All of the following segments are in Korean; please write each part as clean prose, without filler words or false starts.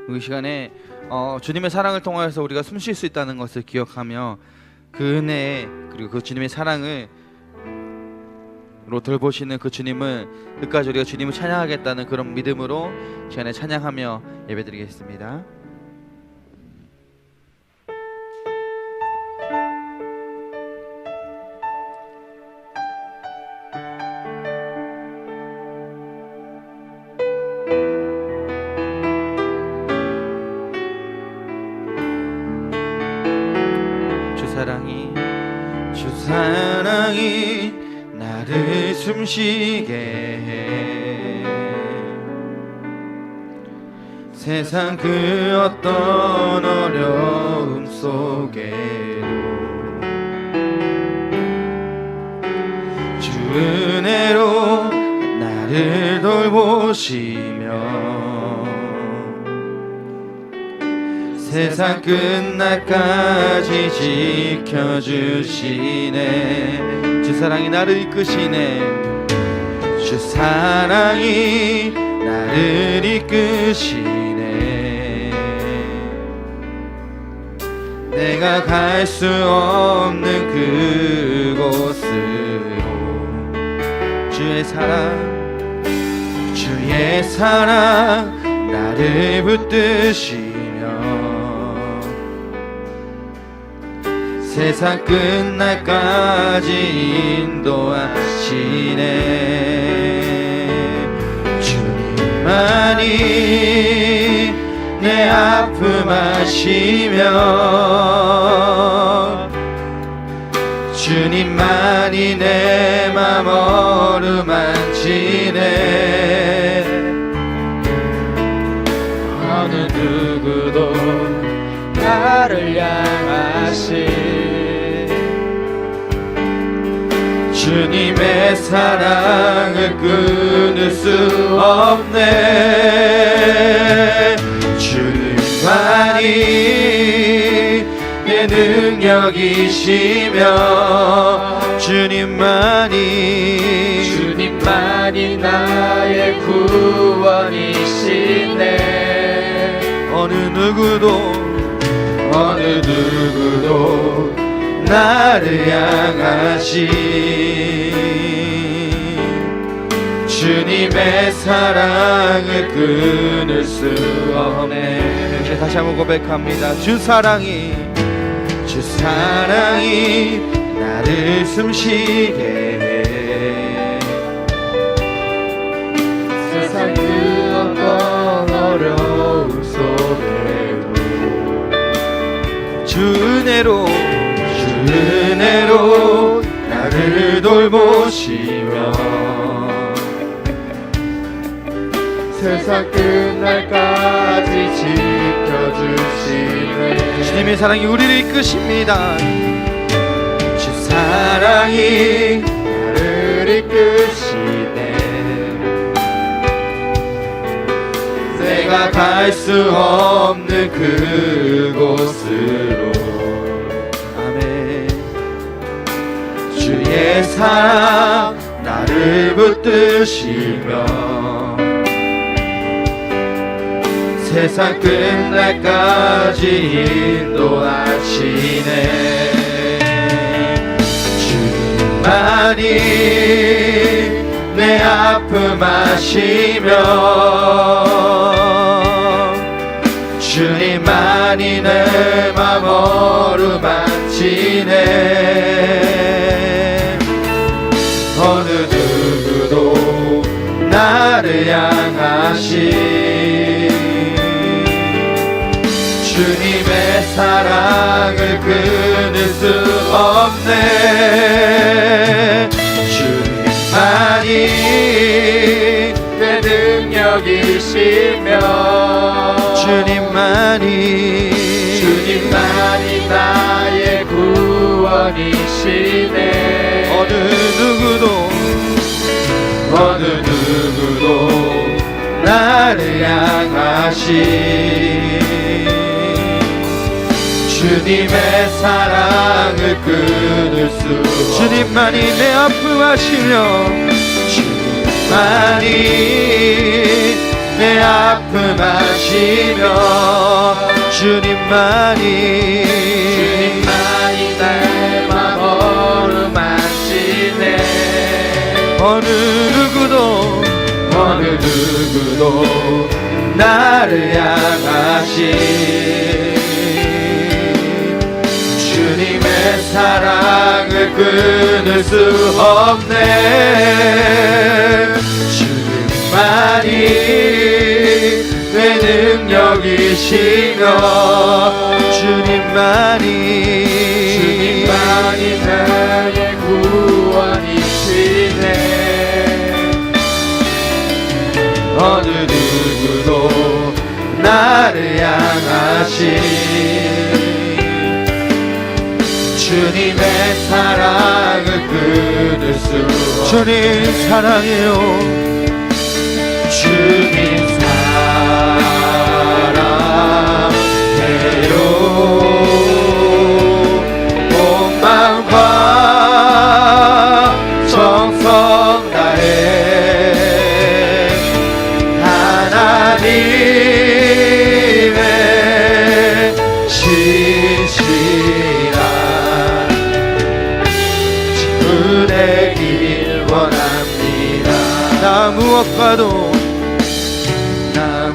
이 시간에 주님의 사랑을 통하여서 우리가 숨 쉴 수 있다는 것을 기억하며 그 은혜 그리고 그 주님의 사랑을 로 돌보시는 그 주님을 끝까지 우리가 주님을 찬양하겠다는 그런 믿음으로 시간에 찬양하며 예배드리겠습니다. 주 사랑이 나를 숨쉬게 해 세상 그 어떤 어려움 속에도 주 은혜로 나를 돌보시며 세상 끝날까지 지켜주시네. 주 사랑이 나를 이끄시네. 주 사랑이 나를 이끄시네. 내가 갈 수 없는 그곳으로 주의 사랑 나를 붙드시네. 세상 끝날까지 인도하시네. 주님만이 내 아픔 아시며 주님만이 내 맘 어루만지네. 어느 누구도 나를 향하시 주님의 사랑을 끊을 수 없네. 주님만이 내 능력이시며 주님만이 나의 구원이시네. 어느 누구도 나를 향하시 주님의 사랑을 끊을 수 없네. 이제 다시 한번 고백합니다. 주 사랑이 나를 숨쉬게 해 세상 그 어떤 어려움 속에도 주 은혜로 나를 돌보시며 세상 끝날까지 지켜주시네. 주님의 사랑이 우리를 이끄십니다. 주 사랑이 나를 이끄시네. 내가 갈 수 없는 그곳으로 주의 사랑 나를 붙드시며 세상 끝날까지 인도하시네. 주님만이 내 아픔 아시며 주님만이 내 맘 어루만지네. 어느 누구도 나를 향하시 주님의 사랑을 끊을 수 없네. 주님만이 내 능력이시며 주님만이 나의 구원이시네. 어느 누구도 나를 향하시 주님의 사랑을 끊을 수 주님만이 내 아픔 아시며 주님만이 내 내 아픔 아시며 주님만이 나의 맘 어루만지네. 어느 누구도 나를 향하신 주님의 사랑을 끊을 수 없네. 주님만이 내 능력이시며 주님만이 나의 구원이시네. 어느 누구도 나를 향하신 주님의 사랑을 끊을 수 없네. 주님 사랑해요. 주님 사랑해요. 온 마음과 정성 다해 하나님의 신실한 친구 되길 원합니다. 나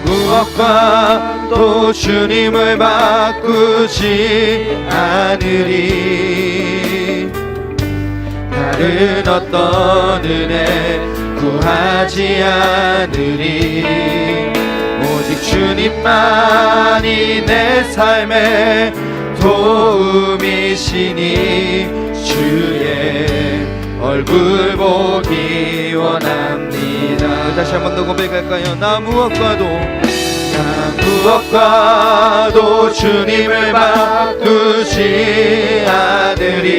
무엇과도 주님을 바꾸지 않으리. 다른 어떤 은혜 구하지 않으리. 오직 주님만이 내 삶의 도움이시니 주의 얼굴 보기 원합니다. 다시 한 번 더 고백할까요? 나 무엇과도 주님을 바꾸지 않으리.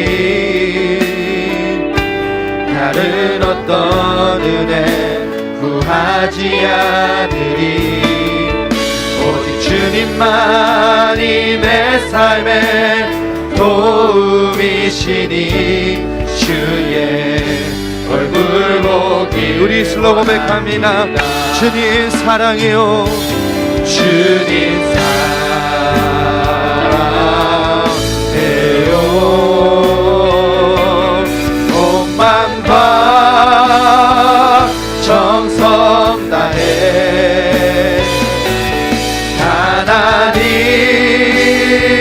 다른 어떤 은혜 구하지 않으리. 오직 주님만이 내 삶의 도움이시니 주의 얼굴 보기. 우리 슬로 고백합니다. 주님 사랑해요. 주님 사랑해요. 온 마음과 정성 다해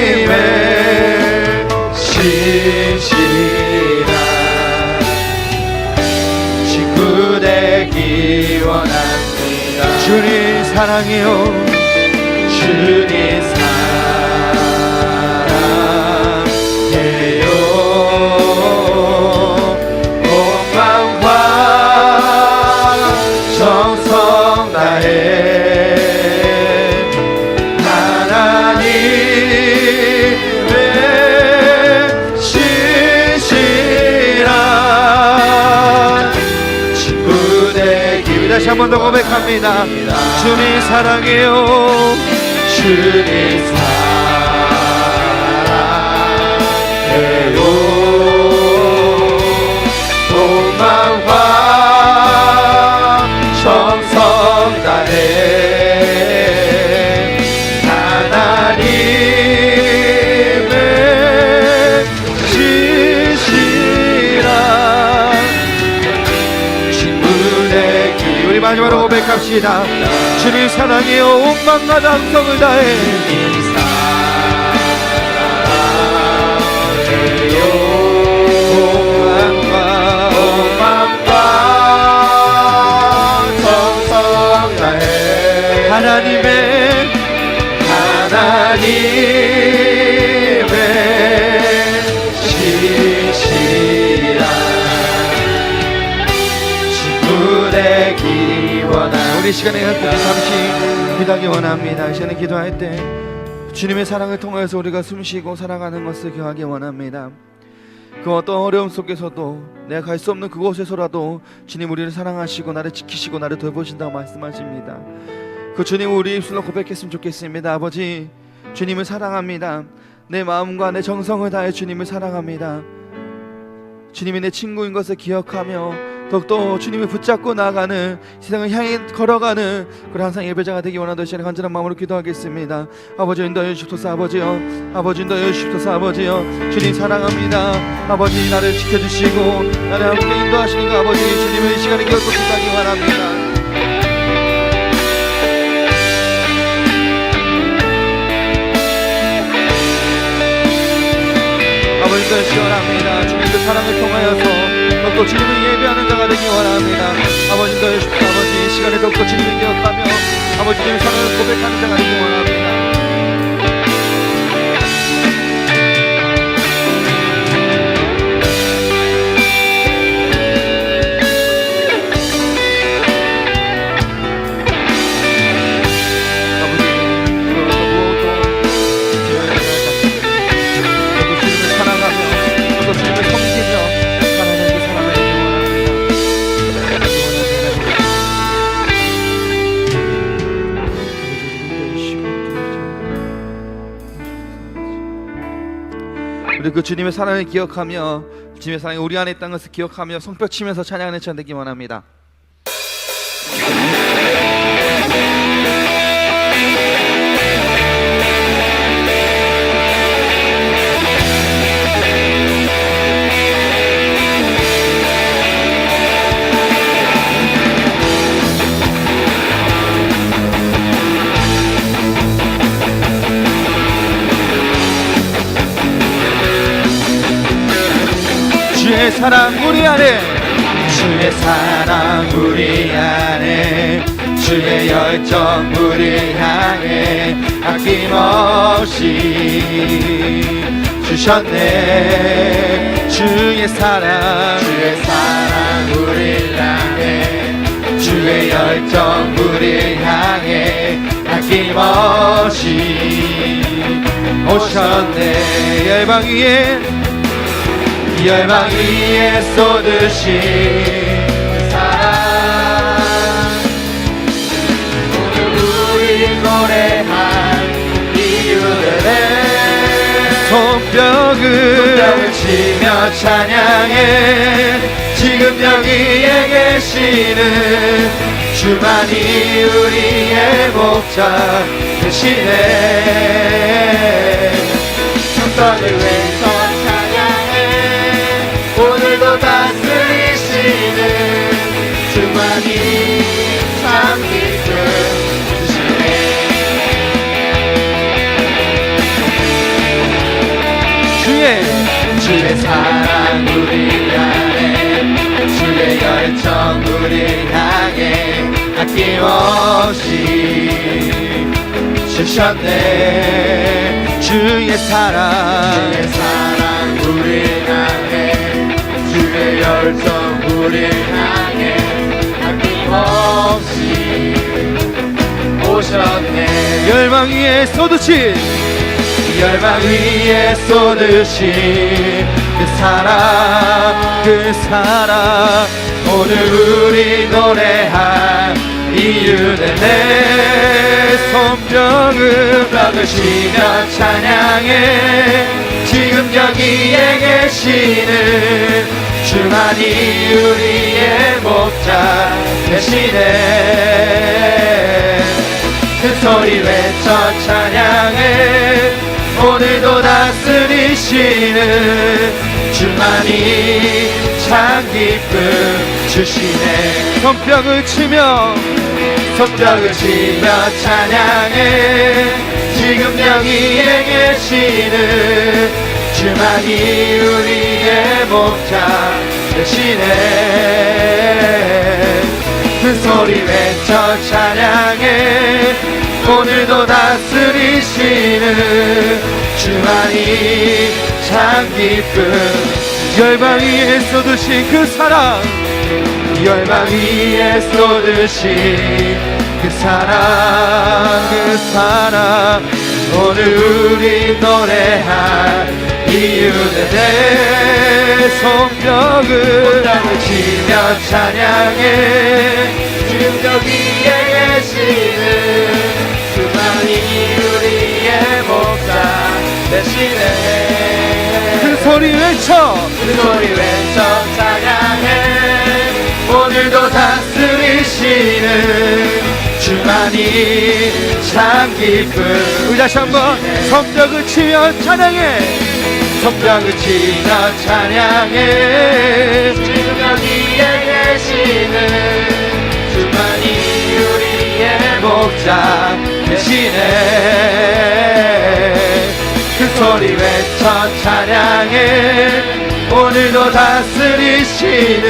하나님의 신실한 친구 되기 원합니다. 주님 사랑해요. 주님 사랑해요. 온 마음과 정성 다해 하나님의 신실한 친구 되기. 다시 한 번 더 고백합니다. 주님 사랑해요. 주님 사랑해요. 온 마음과 정성 다해 하나님의 신실한 친구 되기. 우리 마지막으로 고백합시다. 주님 사랑해요. 온 마음과 정성을 다해 하나님의 신실한 친구 되기 원합니다. 우리 시간에 잠시 기도하기 원합니다. 이 시간에 기도할 때 주님의 사랑을 통해서 우리가 숨쉬고 살아가는 것을 기억하기 원합니다. 그 어떤 어려움 속에서도 내가 갈 수 없는 그곳에서라도 주님 우리를 사랑하시고 나를 지키시고 나를 돌보신다고 말씀하십니다. 그 주님 우리 입술로 고백했으면 좋겠습니다. 아버지, 주님을 사랑합니다. 내 마음과 내 정성을 다해 주님을 사랑합니다. 주님이 내 친구인 것을 기억하며 더욱더 주님을 붙잡고 나아가는, 세상을 향해 걸어가는 그런 항상 예배자가 되기 원하는 시간에 간절한 마음으로 기도하겠습니다. 아버지 인도하여 주옵소서. 아버지여, 아버지 인도하여 주옵소서. 아버지여, 주님 사랑합니다. 아버지 나를 지켜주시고 나를 함께 인도하시는 그 아버지, 주님의 이 시간에 기억하고 기도하기 원합니다. 아버지도 시원합니다. 주님의 사랑을 통하여서 더욱더 주님을 예배하는 자가 되기 원합니다. 아버지도 아버지 이 시간에 더욱더 주님을 기억하며 아버지 주님의 사랑을 고백하는 자가 되기 원합니다. 우리 그 주님의 사랑을 기억하며 주님의 사랑이 우리 안에 있다는 것을 기억하며 손뼉치면서 찬양하는 시간 되기 원합니다. 주의 사랑 우리 안에, 주의 사랑 우리 안에, 주의 열정 우리 향해 아낌없이 주셨네. 주의 사랑 우리 향해, 주의 열정 우리 향해 아낌없이 오셨네. 열방 위에 쏟으신 사랑, 오늘 우리 노래한 이유들의 손뼉을 치며 찬양해. 지금 여기에 계시는 주만이 우리의 목자 되시네. 성전을 외쳐 오늘도 다스리시는 주만이 참 기쁨 주시네. 주의 사랑 우리 안에, 주의 열정 우리 향해 아낌없이 주셨네. 주의 사랑 우리 향해, 주의 열정 우리 향해 아낌없이 오셨네. 열방 위에 쏟으신 그 사랑 오늘 우리 노래한 이유는 내 손뼉을 받으시며 찬양해. 지금 여기에 계시는 주만이 우리의 목자 되시네. 큰 소리 외쳐 찬양해. 오늘도 다스리시는 주만이 참 기쁨 주시네. 손뼉을 치며 찬양해. 지금 여기에 계시는 주만이 우리의 목자 되시네. 큰 소리 외쳐 찬양해. 오늘도 다스리시는 주만이 참 기쁨. 열방 위에 쏟으신 그 사랑, 열방 위에 쏟으신 그 사랑 오늘 우리 노래한 이유는 내 손뼉을 치며 찬양해. 지금 여기에 계시는 주만이 우리의 목자 되시네. 큰 소리 외쳐 찬양해. 주만이 참 기쁜. 우리 다시 한번 성벽을 치며 찬양해. 성벽을 치며 찬양해. 지금 여기에 계시는 주만이 우리의 목자 되시네. 그 소리 외쳐 찬양해. 오늘도 다스리시는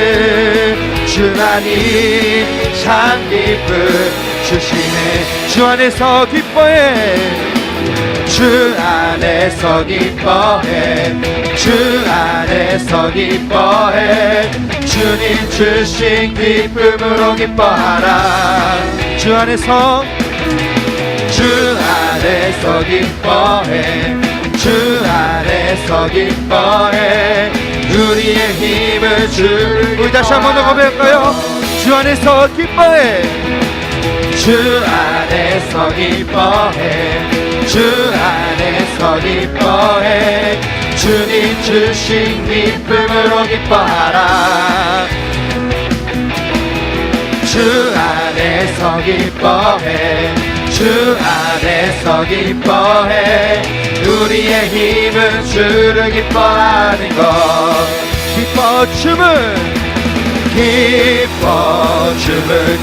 주만이 참 기쁨 주시네. 주 안에서 기뻐해. 주 안에서 기뻐해. 주 안에서 기뻐해. 주님 주신 기쁨으로 기뻐하라. 주 안에서 기뻐해. 주 안에서 기뻐해. 우리의 힘을 주. 우리 다시 한 번 더 고백할까요? 주 안에서 기뻐해. 주 안에서 기뻐해. 주 안에서 기뻐해. 주님 주신 기쁨으로 기뻐하라. 주 안에서 기뻐해. 주 안에서 기뻐해. 우리의 힘은 주를 기뻐하는 것. 기뻐 춤을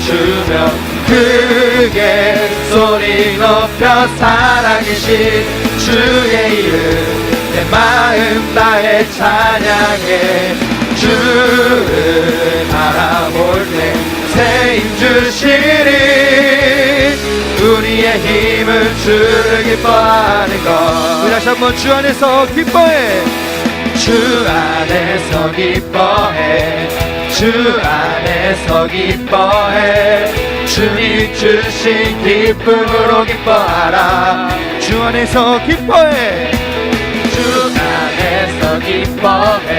추며 크게 소리 높여 살아계신 주의 이름 내 마음 다해 찬양해. 주를 바라볼 때 새 힘 주시리. 우리의 힘을 주를 기뻐하는 것. 우리 다시 한번 주 안에서 기뻐해. 주 안에서 기뻐해. 주 안에서 기뻐해. 주님 주신 기쁨으로 기뻐하라. 주 안에서 기뻐해. 주 안에서 기뻐해.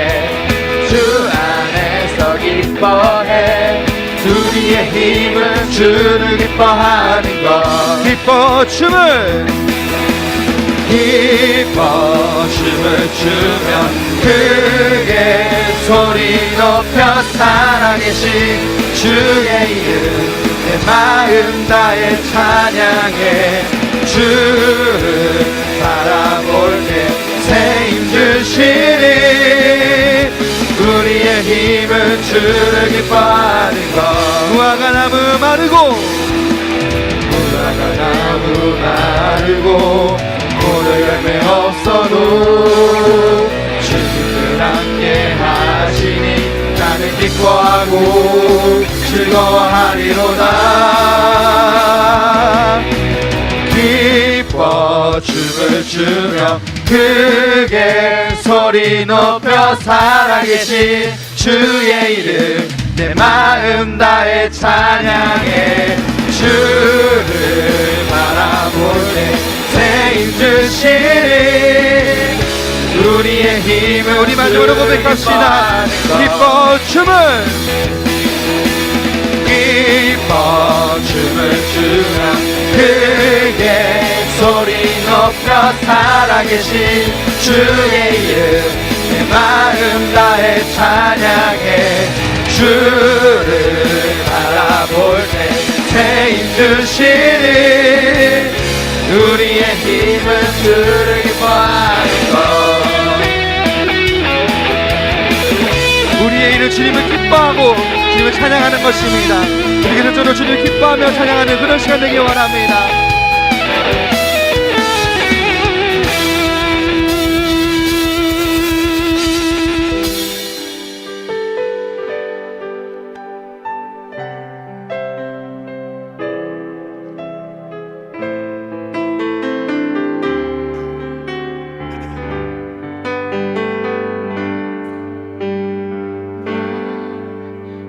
주 안에서 기뻐해. 우리의 힘은 주를 기뻐하는 것. 기뻐 춤을 추며 크게 소리 높여 살아계신 주의 이름 내 마음 다해 찬양해. 주를 바라볼 때 새 힘 주시니 우리의 힘은 주를 기뻐하는 것. 무화과 나무 마르고 오늘 열매 없어도 주님을 함께 하시니 나는 기뻐하고 즐거워하리로다. 기뻐 춤을 추며 크게 소리 높여 살아계신 주의 이름 내 마음 다해 찬양해. 주를 바라볼 때 새 힘 주시니 우리의 힘을 우리 마지막으로 고백합시다. 기뻐 춤을 추며 크게 소리 높여 살아계신 주의 이름 내 마음 다해 찬양해. 주를 바라볼 때 새 힘 주시니 우리의 힘은 주를 기뻐하는 것. 우리의 일은 주님을 기뻐하고 주님을 찬양하는 것입니다. 우리 계속적으로 주님을 기뻐하며 찬양하는 그런 시간 되기 원합니다.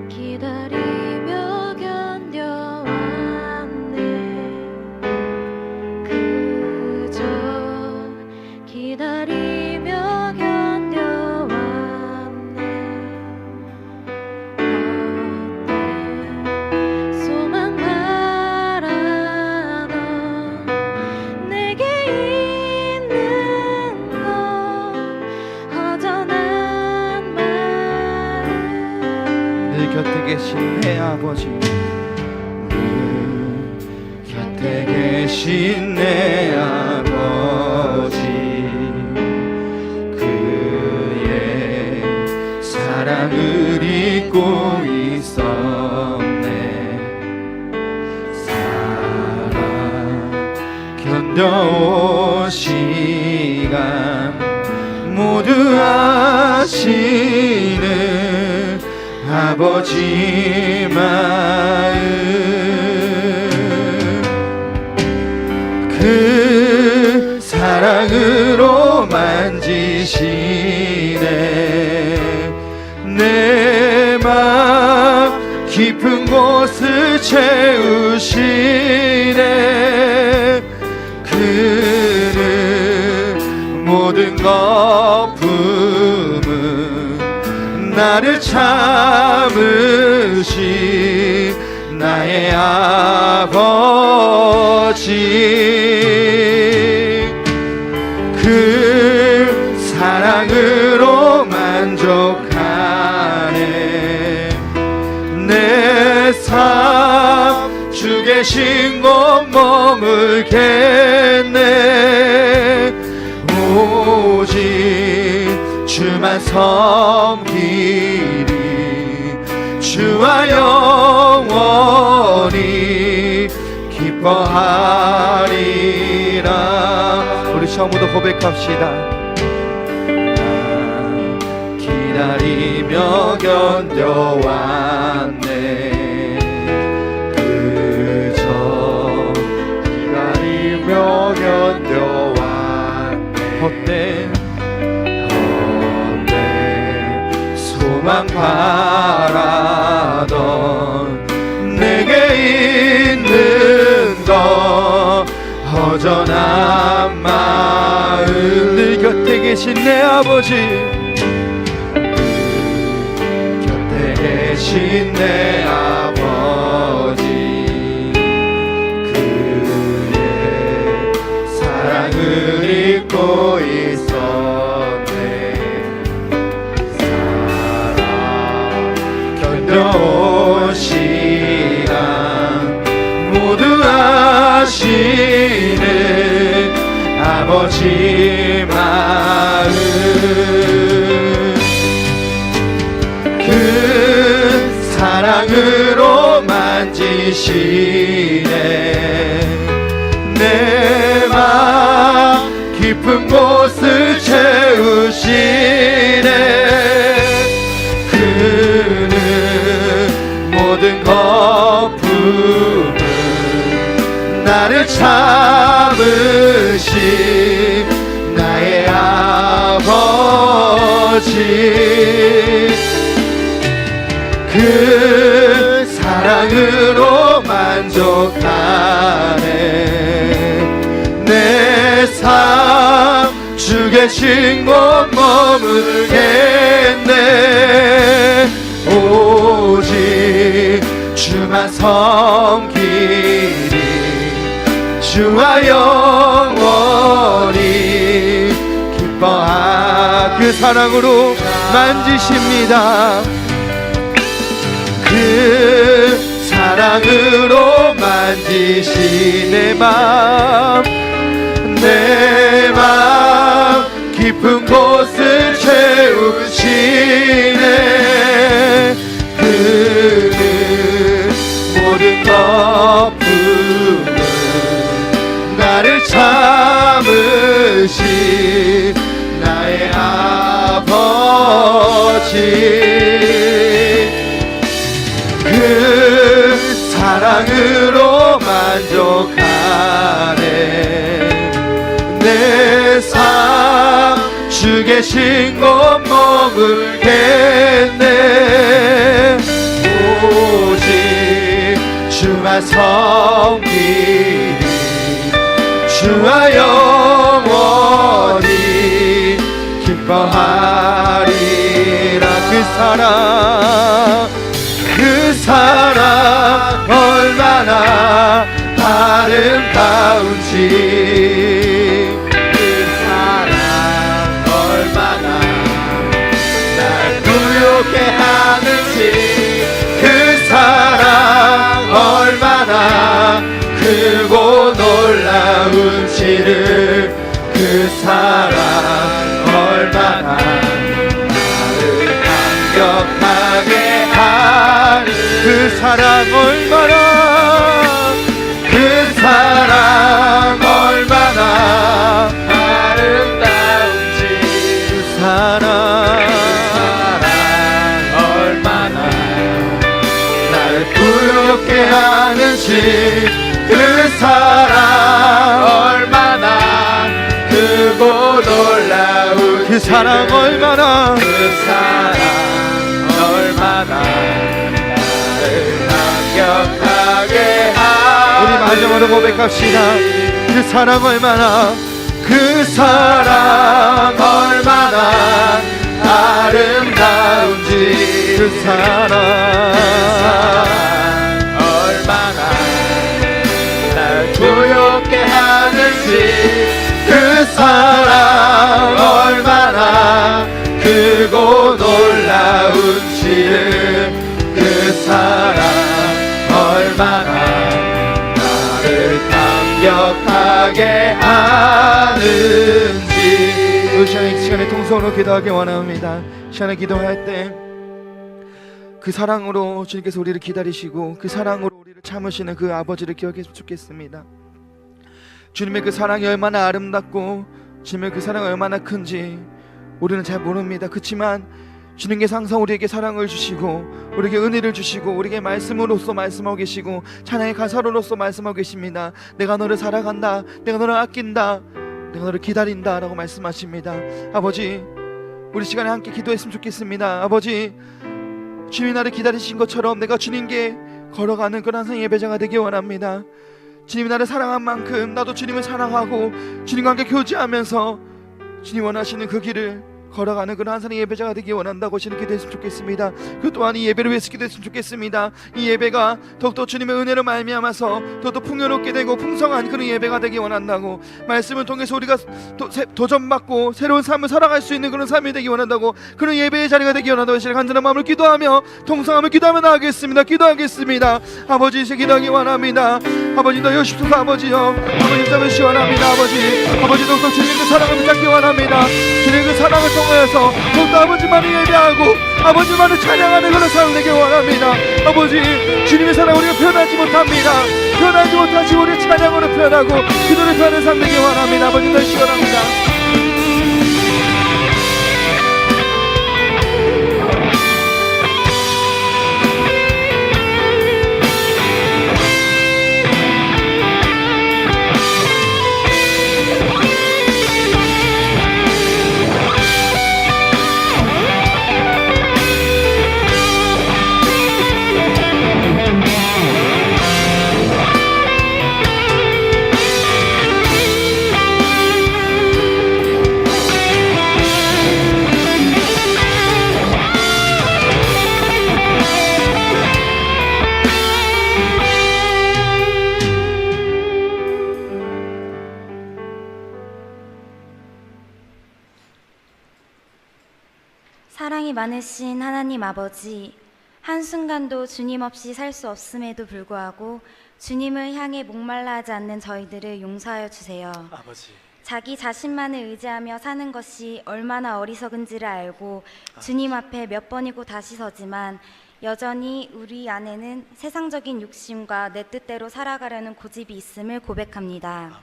기다리며 견뎌왔네. 곁에 계신 내 아버지 그의 사랑을 잊고 있었네. 사랑 견뎌온 시간 모두 아시는 아버지 마음 그 사랑으로 만지시네. 내 맘 깊은 곳을 채우시네. 그는 모든 거품은 나를 참으시 나의 아버지 그 사랑으로 만족하네. 내 삶 주 계신 곳 머물겠네. 오직 주만 섬기리 주와 영원히 기뻐하리라. 우리 처음부터 고백합시다. 기다리며 견뎌왔네. 그저 기다리며 견뎌왔네. 헛된 소망 바라던 내게 있는 것 허전한 마음 늘 곁에 계신 내 아버지 곁에 계신 내 아버지 그의 사랑을 잊고 있었네. 견뎌온 시간 모두 아시는 아버지 마음 그 사랑으로 만지시네. 내 맘 깊은 곳을 채우시네. 모든 거품은 나를 참으신 나의 아버지 그 사랑으로 만족하네. 내 삶 주 계신 곳 머물겠네. 오직 주만 섬기리 주와 영원히 기뻐하 그 사랑으로 만지십니다. 그 사랑으로 만지시 내 맘 깊은 곳을 채우시네. 그는 모든 거품은 나를 참으시 나의 아버지 그 사랑으로 만족하네. 내 삶 주 계신 곳 머물겠네. 오직 주만 섬기리 주와 영원히 기뻐하리라. 그 사랑 얼마나 아름다운지 그 사랑 얼마나 날 부유케 하는지 그 사랑 얼마나 크고 얼마나 그 사랑 얼마나 아름다운지 그 사랑 얼마나 나를 부럽게 하는지 그 사랑 얼마나 크고 놀라운 그 사랑 얼마나 그 사랑 얼마나 나를 감격하게 하는지 우리 마지막으로 고백합시다. 그 사랑 얼마나 그 사랑 얼마나 아름다운지 그 사랑 얼마나 날 부욕게 하는지 그 사랑 얼마나 크고 놀라운지 그 사랑 얼마나 나를 감격하게 하는지. 이 시간에 통성으로 기도하기 원합니다. 시간에 기도할 때 그 사랑으로 주님께서 우리를 기다리시고 그 사랑으로 우리를 참으시는 그 아버지를 기억했으면 좋겠습니다. 주님의 그 사랑이 얼마나 아름답고 주님의 그 사랑이 얼마나 큰지 우리는 잘 모릅니다. 그렇지만 주님께서 항상 우리에게 사랑을 주시고 우리에게 은혜를 주시고 우리에게 말씀으로서 말씀하고 계시고 찬양의 가사로서 말씀하고 계십니다. 내가 너를 사랑한다, 내가 너를 아낀다, 내가 너를 기다린다 라고 말씀하십니다. 아버지, 우리 시간에 함께 기도했으면 좋겠습니다. 아버지, 주님이 나를 기다리신 것처럼 내가 주님께 걸어가는 그런 항상 예배자가 되기 원합니다. 주님이 나를 사랑한 만큼 나도 주님을 사랑하고 주님과 함께 교제하면서 주님 원하시는 그 길을 걸어가는 그런 한 사람의 예배자가 되기 원한다고 저는 기도했으면 좋겠습니다. 그 또한 이 예배를 위해서 기도했으면 좋겠습니다. 이 예배가 더욱더 주님의 은혜로 말미암아서 더욱더 풍요롭게 되고 풍성한 그런 예배가 되기 원한다고, 말씀을 통해서 우리가 도전받고 새로운 삶을 살아갈 수 있는 그런 삶이 되기 원한다고, 그런 예배의 자리가 되기 원한다고 저는 간절한 마음을 기도하며 통성함을 기도하며 나아가겠습니다. 기도하겠습니다. 아버지, 제 기도하기 원합니다. 아버지, 너 여십소서. 아버지요, 아버지 잡으시 원합니다. 아버지 더욱더 주님의 그 사랑을 붙잡기 원합니다. 주님의 그 사랑을 통해서 더욱더 아버지만을 예배하고 아버지만을 찬양하는 그런 삶을 되기 원합니다. 아버지, 주님의 사랑을 우리가 표현하지 못합니다. 표현하지 못하시고 우리의 찬양으로 표현하고 기도를 표현하는 삶 되기 원합니다. 아버지, 널 시원합니다. 사랑이 많으신 하나님 아버지, 한순간도 주님 없이 살 수 없음에도 불구하고 주님을 향해 목말라 하지 않는 저희들을 용서하여 주세요. 아버지, 자기 자신만을 의지하며 사는 것이 얼마나 어리석은지를 알고 주님 앞에 몇 번이고 다시 서지만 여전히 우리 안에는 세상적인 욕심과 내 뜻대로 살아가려는 고집이 있음을 고백합니다.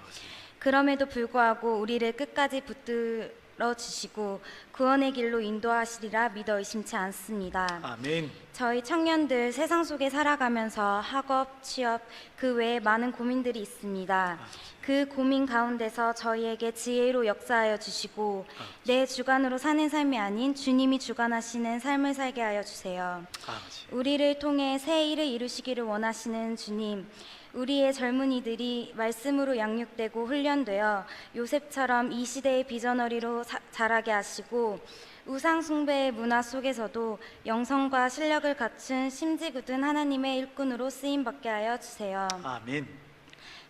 그럼에도 불구하고 우리를 끝까지 붙들어 주시고 구원의 길로 인도하시리라 믿어 의심치 않습니다. 아멘. 저희 청년들 세상 속에 살아가면서 학업, 취업, 그 외에 많은 고민들이 있습니다. 그 고민 가운데서 저희에게 지혜로 역사하여 주시고 내 주관으로 사는 삶이 아닌 주님이 주관하시는 삶을 살게 하여 주세요. 아버지, 우리를 통해 새 일을 이루시기를 원하시는 주님, 우리의 젊은이들이 말씀으로 양육되고 훈련되어 요셉처럼 이 시대의 비전어리로 자라게 하시고 우상 숭배의 문화 속에서도 영성과 실력을 갖춘 심지궂은 하나님의 일꾼으로 쓰임받게 하여 주세요. 아멘.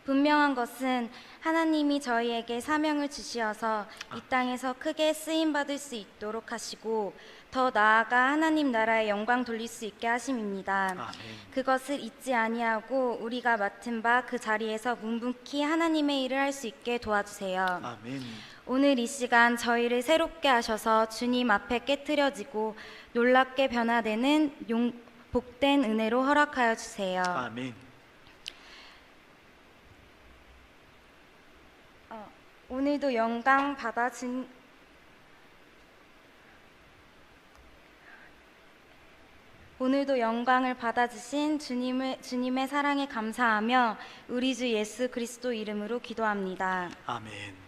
분명한 것은 하나님이 저희에게 사명을 주시어서 이 땅에서 크게 쓰임받을 수 있도록 하시고 더 나아가 하나님 나라의 영광 돌릴 수 있게 하심입니다. 아멘. 그것을 잊지 아니하고 우리가 맡은 바 그 자리에서 묵묵히 하나님의 일을 할 수 있게 도와주세요. 아멘. 오늘 이 시간 저희를 새롭게 하셔서 주님 앞에 깨트려지고 놀랍게 변화되는 복된 은혜로 허락하여 주세요. 아멘. 오늘도 영광 받아 주 오늘도 영광을 받아주신 주님의 사랑에 감사하며 우리 주 예수 그리스도 이름으로 기도합니다. 아멘.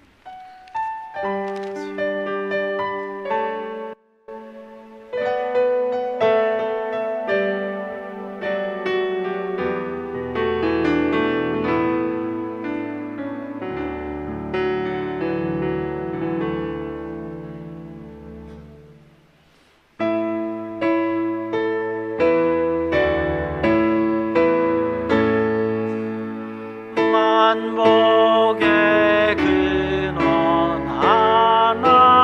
만복의 근원 하나님,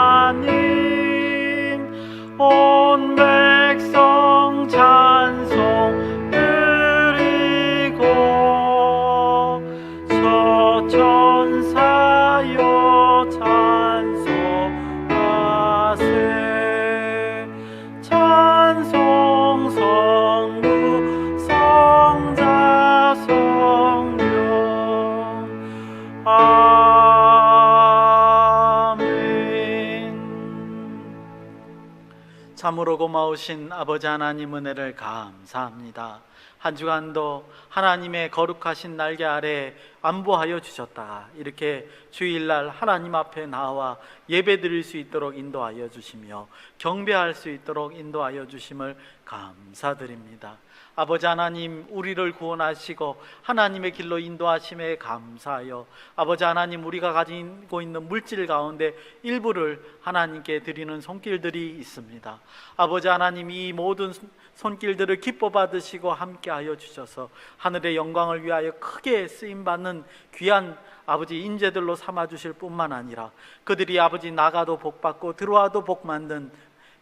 온 백성 찬송 드리고 서천사여 찬송하세. 찬송 성부 성자 성령 아멘. 참으로 고마우신 아버지 하나님 은혜를 감사합니다. 한 주간도 하나님의 거룩하신 날개 아래 안보하여 주셨다가 이렇게 주일날 하나님 앞에 나와 예배 드릴 수 있도록 인도하여 주시며 경배할 수 있도록 인도하여 주심을 감사드립니다. 아버지 하나님, 우리를 구원하시고 하나님의 길로 인도하심에 감사하여 아버지 하나님, 우리가 가지고 있는 물질 가운데 일부를 하나님께 드리는 손길들이 있습니다. 아버지 하나님, 이 모든 손길들을 기뻐 받으시고 함께하여 주셔서 하늘의 영광을 위하여 크게 쓰임받는 귀한 아버지 인재들로 삼아주실 뿐만 아니라 그들이 아버지 나가도 복받고 들어와도 복만든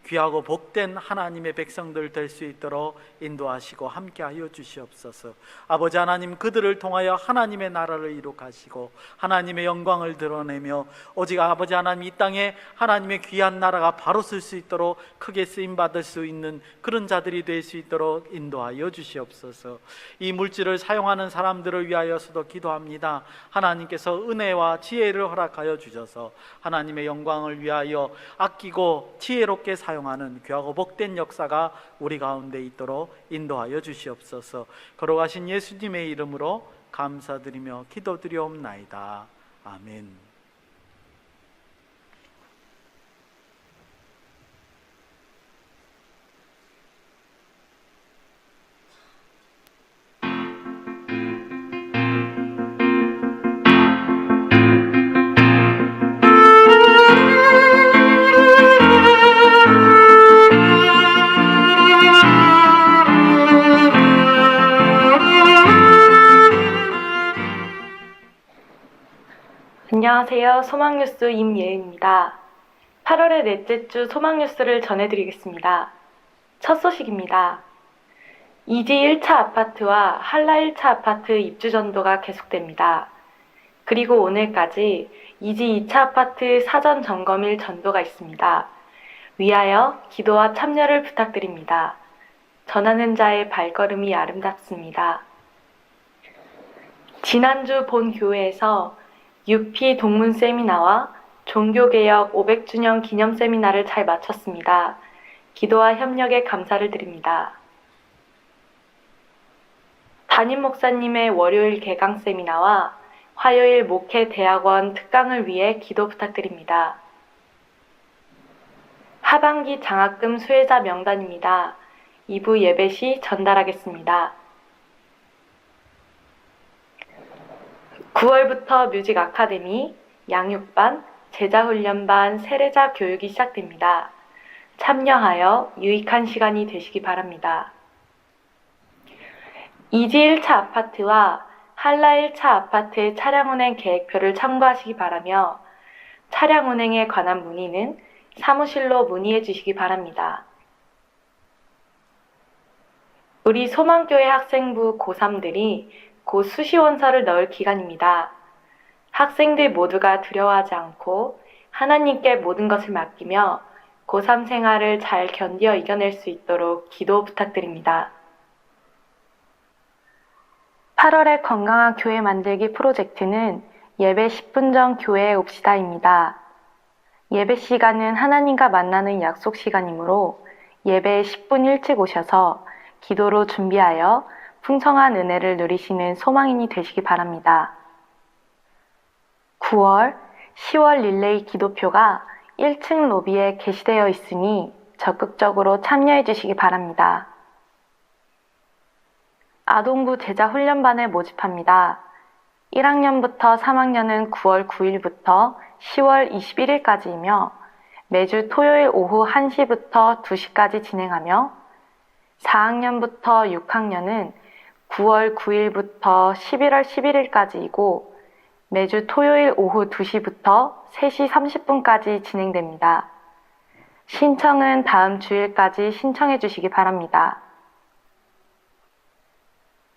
귀하고 복된 하나님의 백성들 될 수 있도록 인도하시고 함께하여 주시옵소서. 아버지 하나님, 그들을 통하여 하나님의 나라를 이룩하시고 하나님의 영광을 드러내며 오직 아버지 하나님, 이 땅에 하나님의 귀한 나라가 바로 쓸 수 있도록 크게 쓰임받을 수 있는 그런 자들이 될 수 있도록 인도하여 주시옵소서. 이 물질을 사용하는 사람들을 위하여서도 기도합니다. 하나님께서 은혜와 지혜를 허락하여 주셔서 하나님의 영광을 위하여 아끼고 지혜롭게 사용하는 귀하고 복된 역사가 우리 가운데 있도록 인도하여 주시옵소서. 걸어가신 예수님의 이름으로 감사드리며 기도드리옵나이다. 아멘. 안녕하세요. 소망뉴스 임예은입니다. 8월의 넷째 주 소망뉴스를 전해드리겠습니다. 첫 소식입니다. 이지 1차 아파트와 한라 1차 아파트 입주 전도가 계속됩니다. 그리고 오늘까지 이지 2차 아파트 사전 점검일 전도가 있습니다. 위하여 기도와 참여를 부탁드립니다. 전하는 자의 발걸음이 아름답습니다. 지난주 본 교회에서 UP 동문 세미나와 종교개혁 500주년 기념 세미나를 잘 마쳤습니다. 기도와 협력에 감사를 드립니다. 담임 목사님의 월요일 개강 세미나와 화요일 목회 대학원 특강을 위해 기도 부탁드립니다. 하반기 장학금 수혜자 명단입니다. 2부 예배 시 전달하겠습니다. 9월부터 뮤직 아카데미, 양육반, 제자훈련반, 세례자 교육이 시작됩니다. 참여하여 유익한 시간이 되시기 바랍니다. 이지 1차 아파트와 한라 1차 아파트의 차량 운행 계획표를 참고하시기 바라며 차량 운행에 관한 문의는 사무실로 문의해 주시기 바랍니다. 우리 소망교회 학생부 고3들이 곧 수시원서를 넣을 기간입니다. 학생들 모두가 두려워하지 않고 하나님께 모든 것을 맡기며 고3 생활을 잘 견디어 이겨낼 수 있도록 기도 부탁드립니다. 8월의 건강한 교회 만들기 프로젝트는 예배 10분 전 교회에 옵시다입니다. 예배 시간은 하나님과 만나는 약속 시간이므로 예배에 10분 일찍 오셔서 기도로 준비하여 풍성한 은혜를 누리시는 소망인이 되시기 바랍니다. 9월, 10월 릴레이 기도표가 1층 로비에 게시되어 있으니 적극적으로 참여해 주시기 바랍니다. 아동부 제자훈련반을 모집합니다. 1학년부터 3학년은 9월 9일부터 10월 21일까지이며 매주 토요일 오후 1시부터 2시까지 진행하며 4학년부터 6학년은 9월 9일부터 11월 11일까지이고 매주 토요일 오후 2시부터 3시 30분까지 진행됩니다. 신청은 다음 주일까지 신청해 주시기 바랍니다.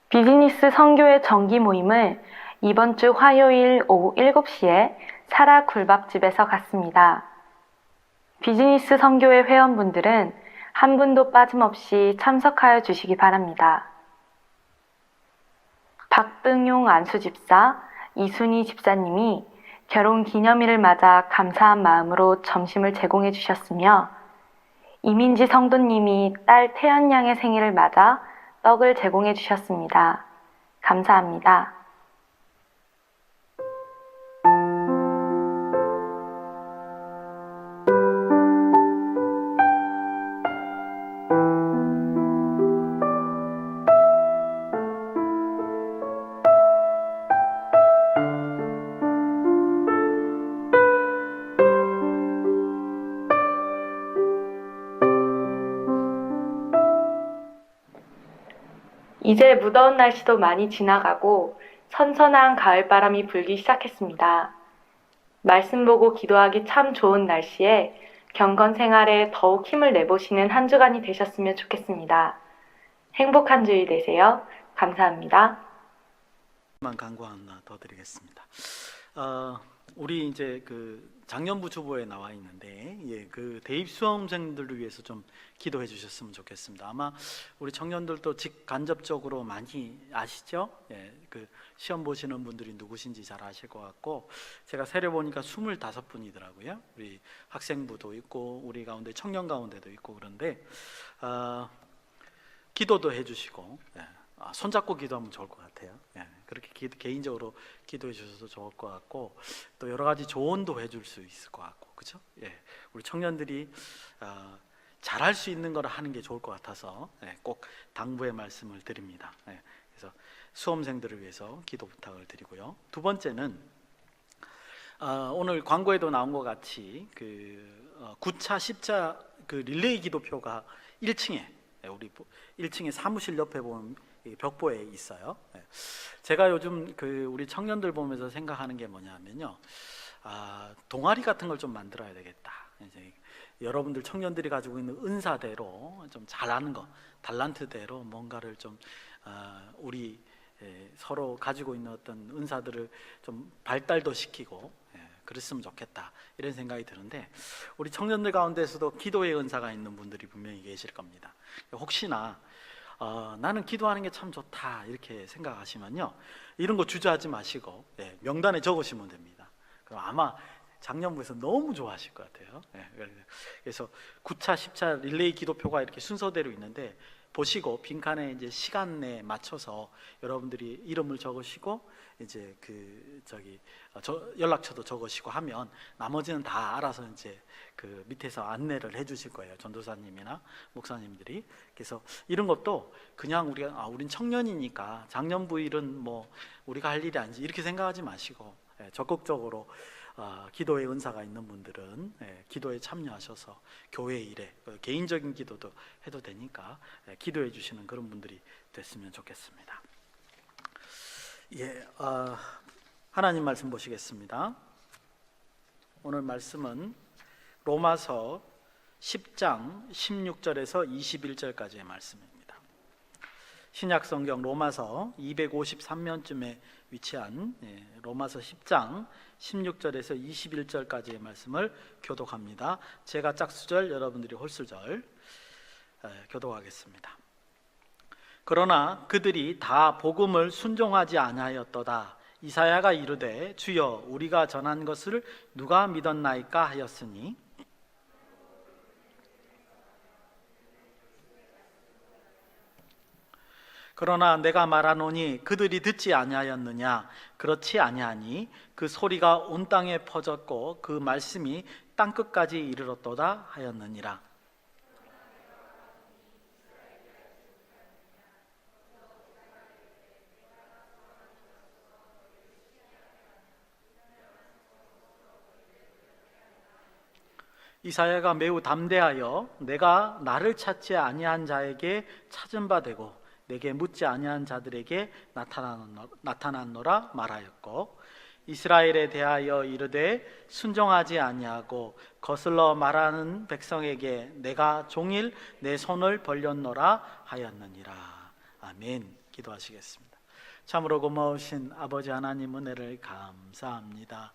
비즈니스 선교회 정기 모임을 이번 주 화요일 오후 7시에 사라 굴밥집에서 갖습니다. 비즈니스 선교회 회원분들은 한 분도 빠짐없이 참석하여 주시기 바랍니다. 박등용 안수집사, 이순희 집사님이 결혼 기념일을 맞아 감사한 마음으로 점심을 제공해 주셨으며 이민지 성도님이 딸 태연 양의 생일을 맞아 떡을 제공해 주셨습니다. 감사합니다. 이제 무더운 날씨도 많이 지나가고 선선한 가을바람이 불기 시작했습니다. 말씀 보고 기도하기 참 좋은 날씨에 경건 생활에 더욱 힘을 내보시는 한 주간이 되셨으면 좋겠습니다. 행복한 주일 되세요. 감사합니다. 광고 하나 더 드리겠습니다. 우리 이제 그 작년부 주보에 나와 있는데, 그 대입 수험생들을 위해서 좀 기도해 주셨으면 좋겠습니다. 아마 우리 청년들도 직간접적으로 많이 아시죠? 그 시험 보시는 분들이 누구신지 잘 아실 것 같고, 제가 세려 보니까 25분이더라고요. 우리 학생부도 있고, 우리 가운데 청년 가운데도 있고 그런데 기도도 해주시고, 손잡고 기도하면 좋을 것 같아요. 그렇게 개인적으로 기도해 주셔도 좋을 것 같고, 또 여러 가지 조언도 해줄 수 있을 것 같고, 그렇죠? 우리 청년들이 잘할 수 있는 걸 하는 게 좋을 것 같아서 꼭 당부의 말씀을 드립니다. 그래서 수험생들을 위해서 기도 부탁을 드리고요. 두 번째는 오늘 광고에도 나온 것 같이 그 9차 10차 그 릴레이 기도표가 1층에 우리 1층에 사무실 옆에 보면 벽보에 있어요. 제가 요즘 그 우리 청년들 보면서 생각하는 게 뭐냐면요, 동아리 같은 걸 좀 만들어야 되겠다. 이제 여러분들 청년들이 가지고 있는 은사대로 좀 잘하는 거, 달란트대로 뭔가를 좀 우리 서로 가지고 있는 어떤 은사들을 좀 발달도 시키고 그랬으면 좋겠다, 이런 생각이 드는데, 우리 청년들 가운데서도 기도의 은사가 있는 분들이 분명히 계실 겁니다. 혹시나 나는 기도하는 게 참 좋다 이렇게 생각하시면요, 이런 거 주저하지 마시고 명단에 적으시면 됩니다. 그럼 아마 작년부에서 너무 좋아하실 것 같아요. 그래서 9차, 10차 릴레이 기도표가 이렇게 순서대로 있는데, 보시고 빈칸에 이제 시간에 맞춰서 여러분들이 이름을 적으시고 이제 연락처도 적으시고 하면 나머지는 다 알아서 이제 그 밑에서 안내를 해주실 거예요. 전도사님이나 목사님들이. 그래서 이런 것도 그냥 우린 청년이니까 작년부 일은 뭐 우리가 할 일이 아니지 이렇게 생각하지 마시고 적극적으로 기도의 은사가 있는 분들은 기도에 참여하셔서 교회 일에 개인적인 기도도 해도 되니까 기도해 주시는 그런 분들이 됐으면 좋겠습니다. 하나님 말씀 보시겠습니다. 오늘 말씀은 로마서 10장 16절에서 21절까지의 말씀입니다. 신약성경 로마서 253면쯤에 위치한 로마서 10장 16절에서 21절까지의 말씀을 교독합니다. 제가 짝수절, 여러분들이 홀수절 교독하겠습니다. 그러나 그들이 다 복음을 순종하지 아니하였도다. 이사야가 이르되 주여 우리가 전한 것을 누가 믿었나이까 하였으니 그러나 내가 말하노니 그들이 듣지 아니하였느냐? 그렇지 아니하니 그 소리가 온 땅에 퍼졌고 그 말씀이 땅 끝까지 이르렀도다 하였느니라. 이사야가 매우 담대하여 내가 나를 찾지 아니한 자에게 찾은 바 되고 내게 묻지 아니한 자들에게 나타났노라 말하였고, 이스라엘에 대하여 이르되 순종하지 아니하고 거슬러 말하는 백성에게 내가 종일 내 손을 벌렸노라 하였느니라. 아멘. 기도하시겠습니다. 참으로 고마우신 아버지 하나님 은혜를 감사합니다.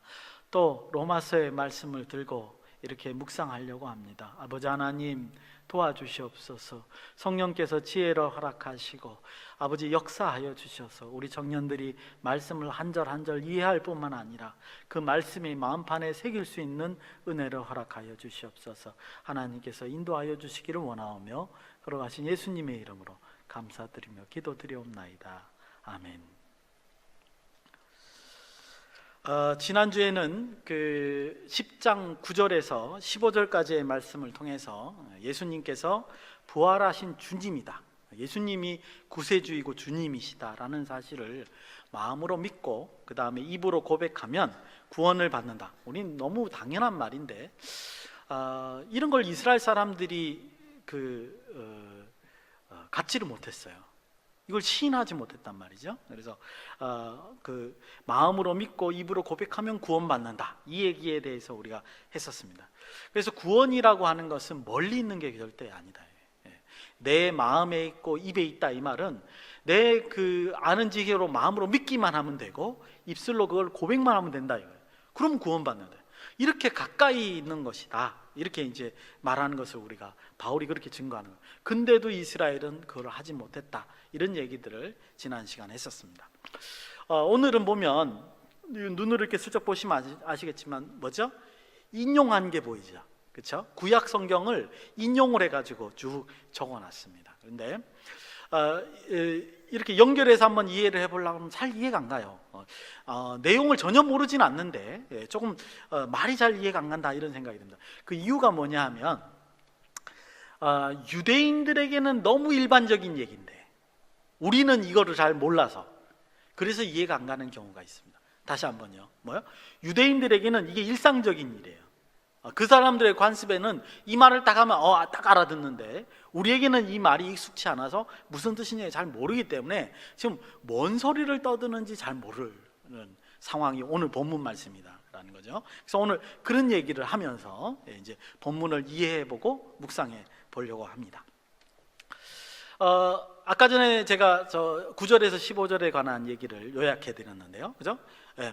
또 로마서의 말씀을 들고 이렇게 묵상하려고 합니다. 아버지 하나님 도와주시옵소서. 성령께서 지혜를 허락하시고 아버지 역사하여 주셔서 우리 청년들이 말씀을 한 절 한 절 이해할 뿐만 아니라 그 말씀이 마음판에 새길 수 있는 은혜를 허락하여 주시옵소서. 하나님께서 인도하여 주시기를 원하오며 걸어가신 예수님의 이름으로 감사드리며 기도드리옵나이다. 아멘. 지난주에는 그 10장 9절에서 15절까지의 말씀을 통해서 예수님께서 부활하신 주님이다, 예수님이 구세주이고 주님이시다라는 사실을 마음으로 믿고 그 다음에 입으로 고백하면 구원을 받는다. 우린 너무 당연한 말인데 이런 걸 이스라엘 사람들이 갖지를 못했어요. 이걸 시인하지 못했단 말이죠. 그래서 그 마음으로 믿고 입으로 고백하면 구원받는다, 이 얘기에 대해서 우리가 했었습니다. 그래서 구원이라고 하는 것은 멀리 있는 게 절대 아니다. 내 마음에 있고 입에 있다, 이 말은 내 그 아는 지혜로 마음으로 믿기만 하면 되고 입술로 그걸 고백만 하면 된다 이거예요. 그럼 구원받는다. 이렇게 가까이 있는 것이다, 이렇게 이제 말하는 것을 우리가 바울이 그렇게 증거하는 거예요. 근데도 이스라엘은 그걸 하지 못했다, 이런 얘기들을 지난 시간에 했었습니다. 오늘은 보면 눈으로 이렇게 슬쩍 보시면 아시겠지만 뭐죠? 인용한 게 보이죠, 그렇죠? 구약 성경을 인용을 해가지고 쭉 적어놨습니다. 그런데 이렇게 연결해서 한번 이해를 해보려고 하면 잘 이해가 안 가요. 내용을 전혀 모르진 않는데 조금 말이 잘 이해가 안 간다, 이런 생각이 듭니다. 그 이유가 뭐냐 하면 유대인들에게는 너무 일반적인 얘기인데 우리는 이거를 잘 몰라서 그래서 이해가 안 가는 경우가 있습니다. 다시 한번요. 뭐요? 유대인들에게는 이게 일상적인 일이에요. 그 사람들의 관습에는 이 말을 딱 하면 딱 알아듣는데 우리에게는 이 말이 익숙치 않아서 무슨 뜻인지 잘 모르기 때문에 지금 뭔 소리를 떠드는지 잘 모르는 상황이 오늘 본문 말씀이다라는 거죠. 그래서 오늘 그런 얘기를 하면서 이제 본문을 이해해보고 묵상해 보려고 합니다. 아까 전에 제가 9절에서 15절에 관한 얘기를 요약해 드렸는데요, 그죠?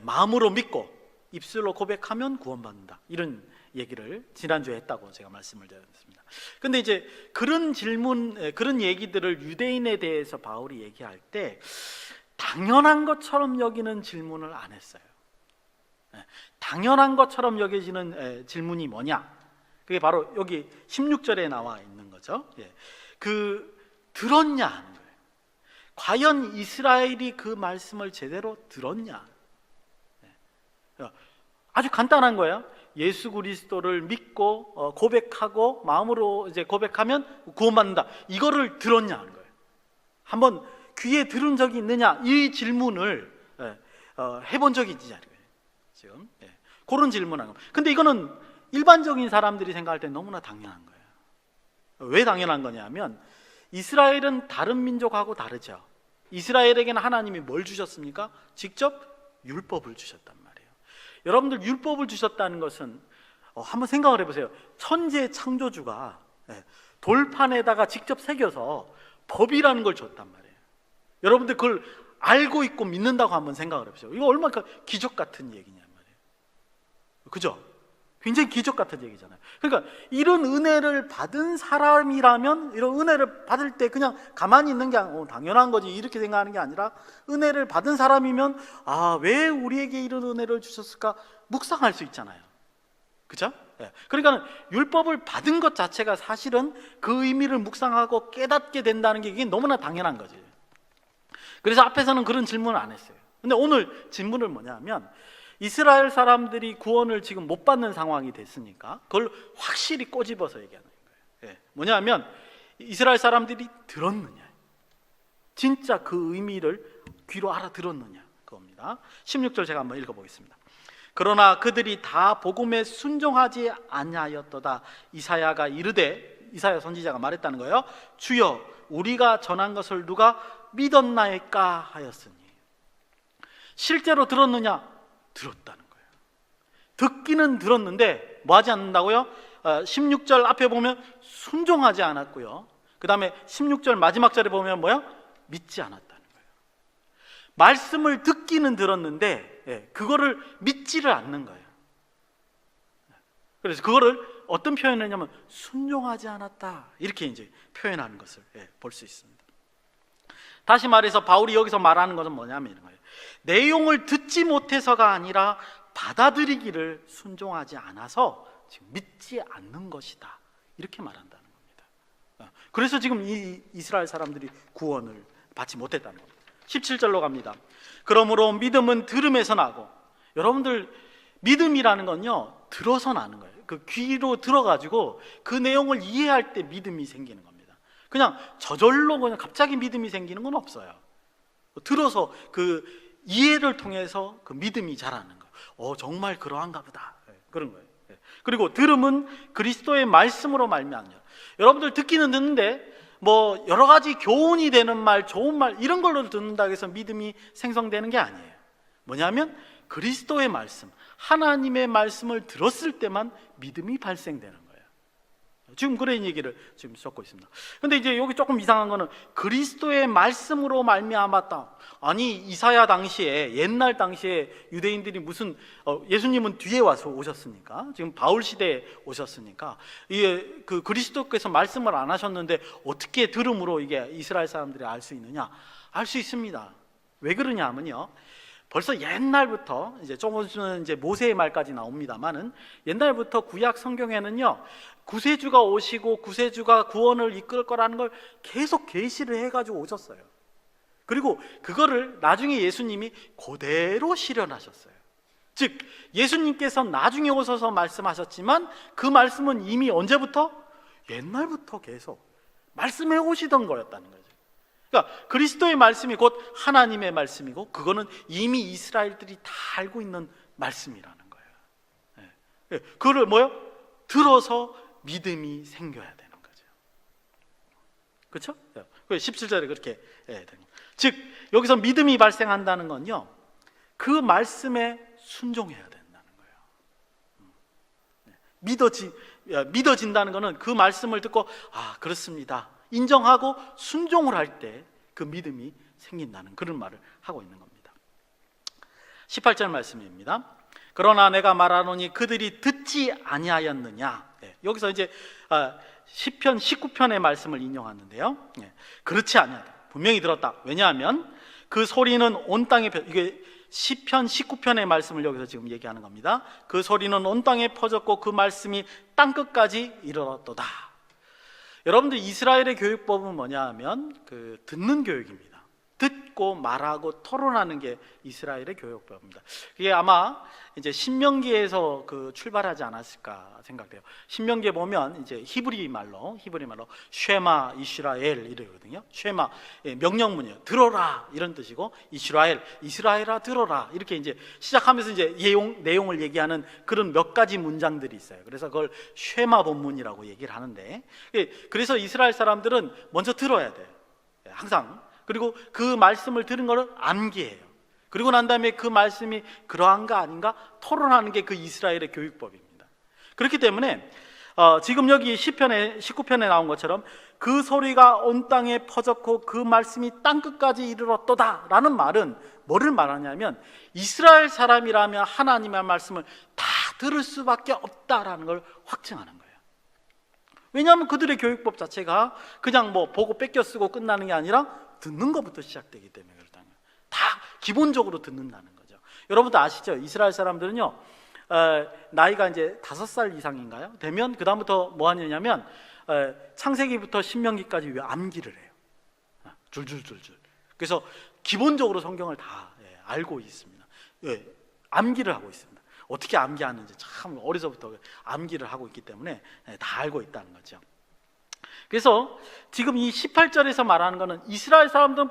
마음으로 믿고 입술로 고백하면 구원받는다, 이런 얘기를 지난주에 했다고 제가 말씀을 드렸습니다. 근데 이제 그런 질문, 그런 얘기들을 유대인에 대해서 바울이 얘기할 때 당연한 것처럼 여기는 질문을 안 했어요. 당연한 것처럼 여겨지는 질문이 뭐냐? 그게 바로 여기 16절에 나와 있는 거죠. 들었냐 하는 거예요. 과연 이스라엘이 그 말씀을 제대로 들었냐? 아주 간단한 거예요. 예수 그리스도를 믿고 고백하고 마음으로 이제 고백하면 구원받는다, 이거를 들었냐 하는 거예요. 한번 귀에 들은 적이 있느냐, 이 질문을 해본 적이 있느냐 지금 그런 질문하는 거예요. 근데 이거는 일반적인 사람들이 생각할 때 너무나 당연한 거예요. 왜 당연한 거냐면 이스라엘은 다른 민족하고 다르죠. 이스라엘에게는 하나님이 뭘 주셨습니까? 직접 율법을 주셨단 말이에요. 여러분들 율법을 주셨다는 것은 한번 생각을 해보세요. 천지의 창조주가 돌판에다가 직접 새겨서 법이라는 걸 줬단 말이에요. 여러분들 그걸 알고 있고 믿는다고 한번 생각을 해보세요. 이거 얼마나 기적 같은 얘기냐 말이에요. 그죠? 굉장히 기적 같은 얘기잖아요. 그러니까 이런 은혜를 받은 사람이라면, 이런 은혜를 받을 때 그냥 가만히 있는 게 당연한 거지 이렇게 생각하는 게 아니라, 은혜를 받은 사람이면 왜 우리에게 이런 은혜를 주셨을까 묵상할 수 있잖아요. 그죠? 그러니까 율법을 받은 것 자체가 사실은 그 의미를 묵상하고 깨닫게 된다는 게 이게 너무나 당연한 거지. 그래서 앞에서는 그런 질문을 안 했어요. 근데 오늘 질문은 뭐냐면, 이스라엘 사람들이 구원을 지금 못 받는 상황이 됐으니까 그걸 확실히 꼬집어서 얘기하는 거예요. 뭐냐면, 이스라엘 사람들이 들었느냐, 진짜 그 의미를 귀로 알아들었느냐, 그겁니다. 16절 제가 한번 읽어보겠습니다. 그러나 그들이 다 복음에 순종하지 아니하였도다. 이사야가 이르되, 이사야 선지자가 말했다는 거예요. 주여, 우리가 전한 것을 누가 믿었나이까 하였으니. 실제로 들었느냐? 들었다는 거예요. 듣기는 들었는데 뭐 하지 않는다고요? 16절 앞에 보면 순종하지 않았고요, 그 다음에 16절 마지막 절에 보면 뭐야? 믿지 않았다는 거예요. 말씀을 듣기는 들었는데 그거를 믿지를 않는 거예요. 그래서 그거를 어떤 표현을 했냐면 순종하지 않았다, 이렇게 이제 표현하는 것을 볼 수 있습니다. 다시 말해서 바울이 여기서 말하는 것은 뭐냐면 이런 거예요. 내용을 듣지 못해서가 아니라 받아들이기를 순종하지 않아서 지금 믿지 않는 것이다, 이렇게 말한다는 겁니다. 그래서 지금 이 이스라엘 사람들이 구원을 받지 못했다는 겁니다. 17절로 갑니다. 그러므로 믿음은 들음에서 나고, 여러분들 믿음이라는 건요 들어서 나는 거예요. 그 귀로 들어가지고 그 내용을 이해할 때 믿음이 생기는 겁니다. 그냥 저절로 그냥 갑자기 믿음이 생기는 건 없어요. 들어서 그 이해를 통해서 그 믿음이 자라는 거예요. 정말 그러한가 보다, 그런 거예요. 그리고 들음은 그리스도의 말씀으로 말미암냐. 여러분들 듣기는 듣는데 뭐 여러 가지 교훈이 되는 말, 좋은 말 이런 걸로 듣는다고 해서 믿음이 생성되는 게 아니에요. 뭐냐면 그리스도의 말씀, 하나님의 말씀을 들었을 때만 믿음이 발생되는 거예요. 지금 그런 얘기를 지금 적고 있습니다. 근데 이제 여기 조금 이상한 거는 그리스도의 말씀으로 말미암았다. 아니, 이사야 당시에, 옛날 당시에 유대인들이 무슨 예수님은 뒤에 와서 오셨으니까, 지금 바울 시대에 오셨으니까 이게 그 그리스도께서 말씀을 안 하셨는데 어떻게 들음으로 이게 이스라엘 사람들이 알 수 있느냐? 알 수 있습니다. 왜 그러냐면요, 벌써 옛날부터 이제 조금은 이제 모세의 말까지 나옵니다만은, 옛날부터 구약 성경에는요 구세주가 오시고 구세주가 구원을 이끌 거라는 걸 계속 계시를 해가지고 오셨어요. 그리고 그거를 나중에 예수님이 그대로 실현하셨어요. 즉 예수님께서 나중에 오셔서 말씀하셨지만 그 말씀은 이미 언제부터? 옛날부터 계속 말씀해 오시던 거였다는 거죠. 그러니까 그리스도의 말씀이 곧 하나님의 말씀이고, 그거는 이미 이스라엘들이 다 알고 있는 말씀이라는 거예요. 그거를 뭐요? 들어서 믿음이 생겨야 되는 거죠. 그렇죠? 17절에 그렇게 되는 거예요. 즉 여기서 믿음이 발생한다는 건요, 그 말씀에 순종해야 된다는 거예요. 믿어진다는 것은 그 말씀을 듣고 그렇습니다 인정하고 순종을 할 때 그 믿음이 생긴다는 그런 말을 하고 있는 겁니다. 18절 말씀입니다. 그러나 내가 말하노니 그들이 듣지 아니하였느냐. 여기서 이제 시편 19편의 말씀을 인용하는데요, 그렇지 아니하다, 분명히 들었다. 왜냐하면 그 소리는 온 땅에, 이게 시편 19편의 말씀을 여기서 지금 얘기하는 겁니다. 그 소리는 온 땅에 퍼졌고 그 말씀이 땅끝까지 이르렀도다. 여러분들 이스라엘의 교육법은 뭐냐 하면 그 듣는 교육입니다. 듣고 말하고 토론하는 게 이스라엘의 교육법입니다. 그게 아마 이제 신명기에서 그 출발하지 않았을까 생각돼요. 신명기에 보면 이제 히브리 말로 쉐마 이스라엘 이러거든요. 쉐마, 명령문이에요. 들어라 이런 뜻이고, 이스라엘아 들어라 이렇게 이제 시작하면서 이제 내용을 얘기하는 그런 몇 가지 문장들이 있어요. 그래서 그걸 쉐마 본문이라고 얘기를 하는데, 그래서 이스라엘 사람들은 먼저 들어야 돼요, 항상. 그리고 그 말씀을 들은 거를 암기해요. 그리고 난 다음에 그 말씀이 그러한가 아닌가 토론하는 게 그 이스라엘의 교육법입니다. 그렇기 때문에 지금 여기 시편에 19편에 나온 것처럼 그 소리가 온 땅에 퍼졌고 그 말씀이 땅끝까지 이르렀도다 라는 말은 뭐를 말하냐면, 이스라엘 사람이라면 하나님의 말씀을 다 들을 수밖에 없다라는 걸 확증하는 거예요. 왜냐하면 그들의 교육법 자체가 그냥 뭐 보고 뺏겨 쓰고 끝나는 게 아니라 듣는 것부터 시작되기 때문에 그렇다는 거예요. 다 기본적으로 듣는다는 거죠. 여러분도 아시죠? 이스라엘 사람들은요, 나이가 이제 5살 이상인가요? 되면 그 다음부터 뭐 하느냐면 창세기부터 신명기까지 암기를 해요. 줄줄줄줄. 그래서 기본적으로 성경을 다 알고 있습니다. 암기를 하고 있습니다. 어떻게 암기하는지 참 어려서부터 암기를 하고 있기 때문에 다 알고 있다는 거죠. 그래서 지금 이 18절에서 말하는 것은 이스라엘 사람들은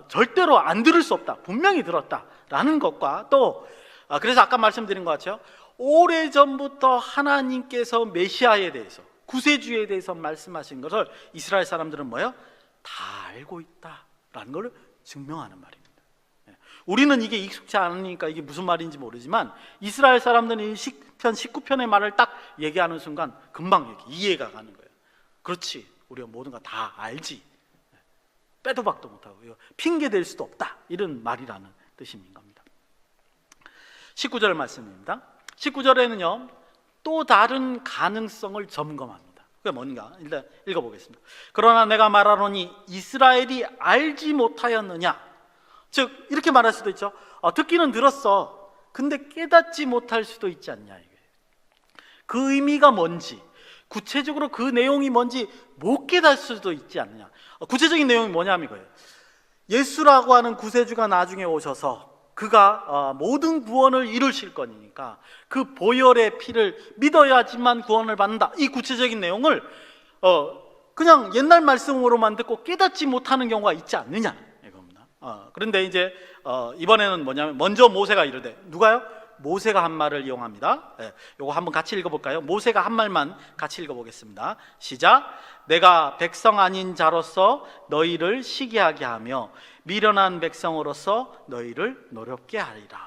절대로 안 들을 수 없다, 분명히 들었다라는 것과 또 그래서 아까 말씀드린 것 같죠. 오래전부터 하나님께서 메시아에 대해서, 구세주에 대해서 말씀하신 것을 이스라엘 사람들은 뭐예요? 다 알고 있다라는 걸 증명하는 말입니다. 우리는 이게 익숙치 않으니까 이게 무슨 말인지 모르지만 이스라엘 사람들은 이 시편 19편의 말을 딱 얘기하는 순간 금방 이렇게 이해가 가는 거예요. 그렇지, 우리가 모든 거 다 알지, 빼도 박도 못하고 핑계 댈 수도 없다, 이런 말이라는 뜻인 겁니다. 19절 말씀입니다. 19절에는요 또 다른 가능성을 점검합니다. 그게 뭔가 일단 읽어보겠습니다. 그러나 내가 말하노니 이스라엘이 알지 못하였느냐. 즉 이렇게 말할 수도 있죠. 듣기는 들었어, 근데 깨닫지 못할 수도 있지 않냐. 그 의미가 뭔지, 구체적으로 그 내용이 뭔지 못 깨달을 수도 있지 않느냐. 구체적인 내용이 뭐냐면 이거예요. 예수라고 하는 구세주가 나중에 오셔서 그가 모든 구원을 이루실 거니까 그 보혈의 피를 믿어야지만 구원을 받는다, 이 구체적인 내용을 그냥 옛날 말씀으로만 듣고 깨닫지 못하는 경우가 있지 않느냐 이겁니다. 그런데 이제 이번에는 뭐냐면 먼저 모세가 이르되, 누가요? 모세가 한 말을 이용합니다. 요거 한번 같이 읽어볼까요? 모세가 한 말만 같이 읽어보겠습니다. 시작. 내가 백성 아닌 자로서 너희를 시기하게 하며 미련한 백성으로서 너희를 노렵게 하리라.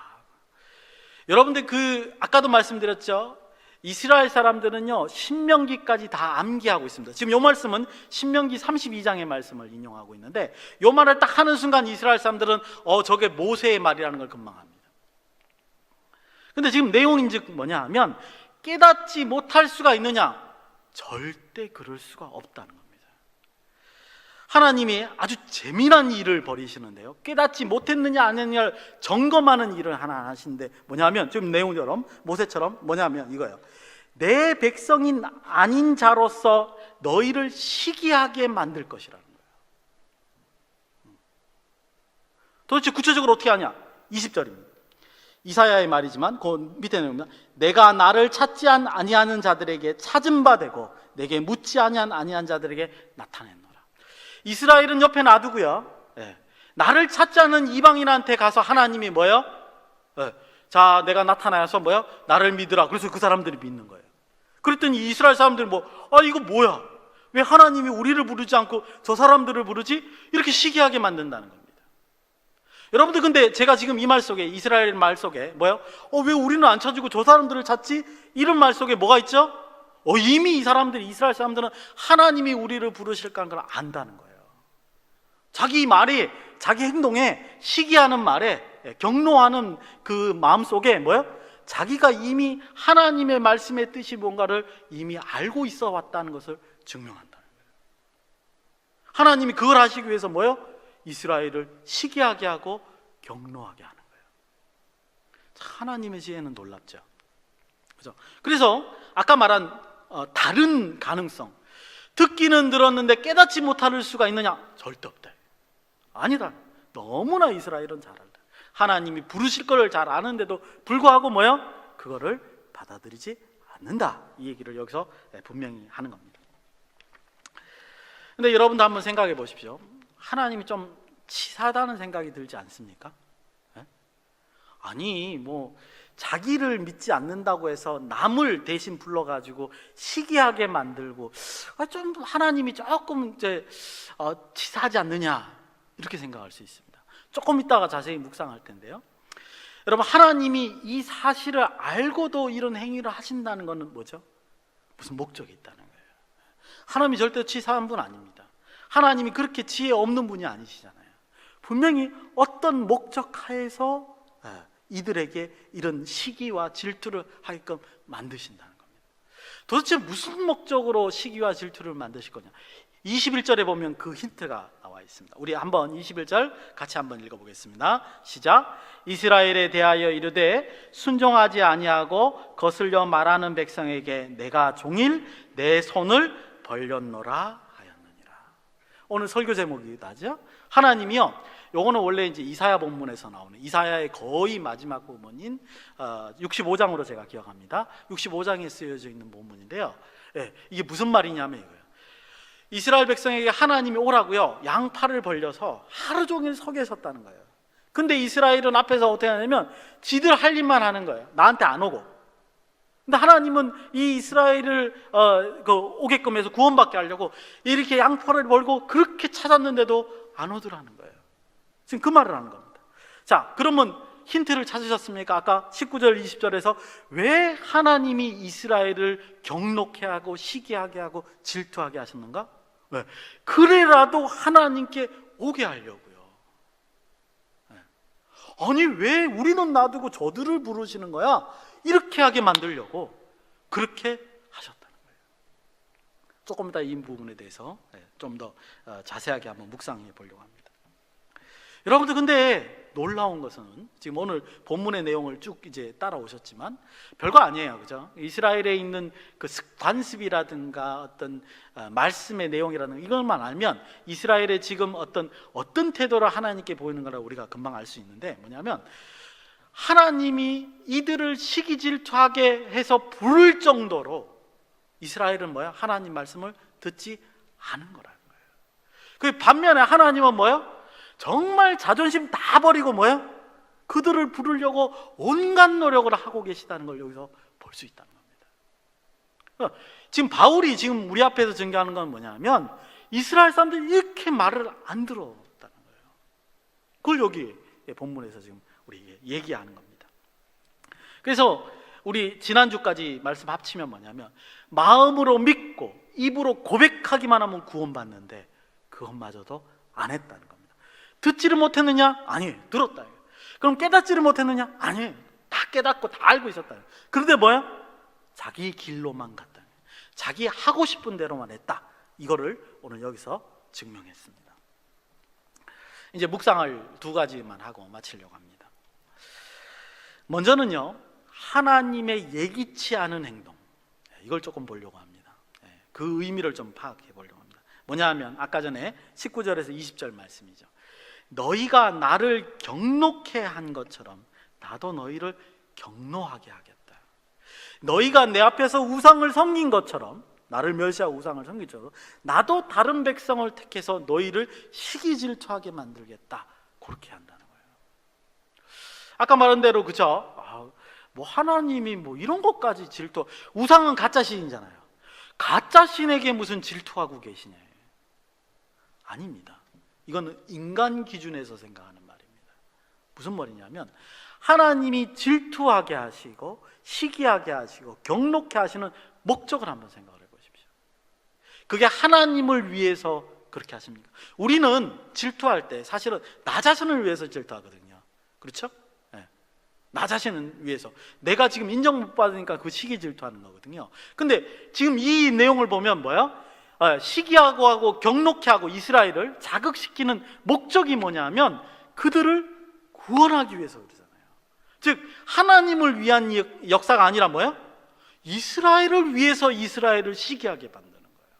여러분들 아까도 말씀드렸죠. 이스라엘 사람들은요 신명기까지 다 암기하고 있습니다. 지금 이 말씀은 신명기 32장의 말씀을 인용하고 있는데 이 말을 딱 하는 순간 이스라엘 사람들은 저게 모세의 말이라는 걸 금방 합니다. 근데 지금 내용인즉 뭐냐 하면 깨닫지 못할 수가 있느냐? 절대 그럴 수가 없다는 겁니다. 하나님이 아주 재미난 일을 벌이시는데요, 깨닫지 못했느냐 안 했느냐를 점검하는 일을 하나 하시는데 뭐냐면 지금 내용처럼 모세처럼 뭐냐면 이거예요. 내 백성인 아닌 자로서 너희를 시기하게 만들 것이라는 거예요. 도대체 구체적으로 어떻게 하냐? 20절입니다. 이사야의 말이지만 그 밑에 내용입니다. 내가 나를 찾지 아니하는 자들에게 찾은 바 되고 내게 묻지 아니한 자들에게 나타냈노라. 이스라엘은 옆에 놔두고요, 나를 찾지 않는 이방인한테 가서 하나님이 뭐예요? 자, 내가 나타나서 뭐예요? 나를 믿으라. 그래서 그 사람들이 믿는 거예요. 그랬더니 이스라엘 사람들이 이거 뭐야? 왜 하나님이 우리를 부르지 않고 저 사람들을 부르지? 이렇게 시기하게 만든다는 겁니다. 여러분들, 근데 제가 지금 이 말 속에, 이스라엘 말 속에 뭐예요? 왜 우리는 안 찾고 저 사람들을 찾지? 이런 말 속에 뭐가 있죠? 이미 이스라엘 사람들은 하나님이 우리를 부르실까 하는 걸 안다는 거예요. 자기 말이, 자기 행동에, 시기하는 말에, 경노하는 그 마음 속에 뭐예요? 자기가 이미 하나님의 말씀의 뜻이 뭔가를 이미 알고 있어 왔다는 것을 증명한다는 거예요. 하나님이 그걸 하시기 위해서 뭐예요? 이스라엘을 시기하게 하고 경노하게 하는 거예요. 하나님의 지혜는 놀랍죠. 그죠? 그래서 아까 말한 다른 가능성, 듣기는 들었는데 깨닫지 못할 수가 있느냐? 절대 없다. 아니다. 너무나 이스라엘은 잘 알다. 하나님이 부르실 거를 잘 아는데도 불구하고 뭐예요? 그거를 받아들이지 않는다. 이 얘기를 여기서 분명히 하는 겁니다. 근데 여러분도 한번 생각해 보십시오. 하나님이 좀 치사하다는 생각이 들지 않습니까? 아니 자기를 믿지 않는다고 해서 남을 대신 불러가지고 시기하게 만들고 좀 하나님이 조금 이제 치사하지 않느냐, 이렇게 생각할 수 있습니다. 조금 이따가 자세히 묵상할 텐데요. 여러분, 하나님이 이 사실을 알고도 이런 행위를 하신다는 것은 뭐죠? 무슨 목적이 있다는 거예요. 하나님이 절대 치사한 분 아닙니다. 하나님이 그렇게 지혜 없는 분이 아니시잖아요. 분명히 어떤 목적 하에서 이들에게 이런 시기와 질투를 하게끔 만드신다는 겁니다. 도대체 무슨 목적으로 시기와 질투를 만드실 거냐? 21절에 보면 그 힌트가 나와 있습니다. 우리 한번 21절 같이 한번 읽어보겠습니다. 시작. 이스라엘에 대하여 이르되 순종하지 아니하고 거슬려 말하는 백성에게 내가 종일 내 손을 벌렸노라 하였느니라. 오늘 설교 제목이기도 하죠. 하나님이요, 요거는 원래 이제 이사야 본문에서 나오는, 이사야의 거의 마지막 부분인 65장으로 제가 기억합니다. 65장에 쓰여져 있는 본문인데요. 이게 무슨 말이냐면 이거예요. 이스라엘 백성에게 하나님이 오라고요, 양팔을 벌려서 하루 종일 서 계셨다는 거예요. 근데 이스라엘은 앞에서 어떻게 하냐면 지들 할 일만 하는 거예요. 나한테 안 오고. 근데 하나님은 이 이스라엘을 오게끔 해서 구원받게 하려고 이렇게 양팔을 벌고 그렇게 찾았는데도 안 오더라는 거예요. 지금 그 말을 하는 겁니다. 자, 그러면 힌트를 찾으셨습니까? 아까 19절 20절에서 왜 하나님이 이스라엘을 경록해 하고 시기하게 하고 질투하게 하셨는가? 왜? 그래라도 하나님께 오게 하려고요. 아니 왜 우리는 놔두고 저들을 부르시는 거야? 이렇게 하게 만들려고 그렇게 하셨다는 거예요. 조금 이따 이 부분에 대해서 좀 더 자세하게 한번 묵상해 보려고 합니다. 여러분들, 근데 놀라운 것은 지금 오늘 본문의 내용을 쭉 이제 따라오셨지만 별거 아니에요, 그죠? 이스라엘에 있는 그 관습이라든가 어떤 말씀의 내용이라든가 이것만 알면 이스라엘의 지금 어떤 태도를 하나님께 보이는 거라 우리가 금방 알 수 있는데, 뭐냐면 하나님이 이들을 시기 질투하게 해서 부를 정도로 이스라엘은 뭐야? 하나님 말씀을 듣지 않은 거라는 거예요. 그 반면에 하나님은 뭐야? 정말 자존심 다 버리고 뭐야? 그들을 부르려고 온갖 노력을 하고 계시다는 걸 여기서 볼 수 있다는 겁니다. 지금 바울이 지금 우리 앞에서 증거하는 건 뭐냐면 이스라엘 사람들이 이렇게 말을 안 들었다는 거예요. 그걸 여기 본문에서 지금 우리 얘기하는 겁니다. 그래서 우리 지난주까지 말씀 합치면 뭐냐면 마음으로 믿고 입으로 고백하기만 하면 구원받는데 그것마저도 안 했다는 겁니다. 듣지를 못했느냐? 아니, 들었다. 그럼 깨닫지를 못했느냐? 아니, 다 깨닫고 다 알고 있었다. 그런데 뭐야? 자기 길로만 갔다. 자기 하고 싶은 대로만 했다. 이거를 오늘 여기서 증명했습니다. 이제 묵상을 두 가지만 하고 마치려고 합니다. 먼저는요, 하나님의 예기치 않은 행동, 이걸 조금 보려고 합니다. 그 의미를 좀 파악해 보려고 합니다. 뭐냐 하면 아까 전에 19절에서 20절 말씀이죠. 너희가 나를 경록해 한 것처럼 나도 너희를 경노하게 하겠다. 너희가 내 앞에서 우상을 섬긴 것처럼, 나를 멸시하고 우상을 섬긴 것처럼 나도 다른 백성을 택해서 너희를 시기 질투하게 만들겠다. 그렇게 한다는 거예요. 아까 말한 대로, 그죠? 뭐 하나님이 뭐 이런 것까지 질투, 우상은 가짜 신이잖아요. 가짜 신에게 무슨 질투하고 계시냐? 아닙니다. 이거는 인간 기준에서 생각하는 말입니다. 무슨 말이냐면 하나님이 질투하게 하시고 시기하게 하시고 경록해 하시는 목적을 한번 생각을 해보십시오. 그게 하나님을 위해서 그렇게 하십니까? 우리는 질투할 때 사실은 나 자신을 위해서 질투하거든요. 그렇죠? 나 자신을 위해서, 내가 지금 인정 못 받으니까 그 시기 질투하는 거거든요. 근데 지금 이 내용을 보면 뭐야? 시기하고 하고 경록해 하고 이스라엘을 자극시키는 목적이 뭐냐면 그들을 구원하기 위해서 그러잖아요. 즉 하나님을 위한 역사가 아니라 뭐야? 이스라엘을 위해서 이스라엘을 시기하게 만드는 거예요.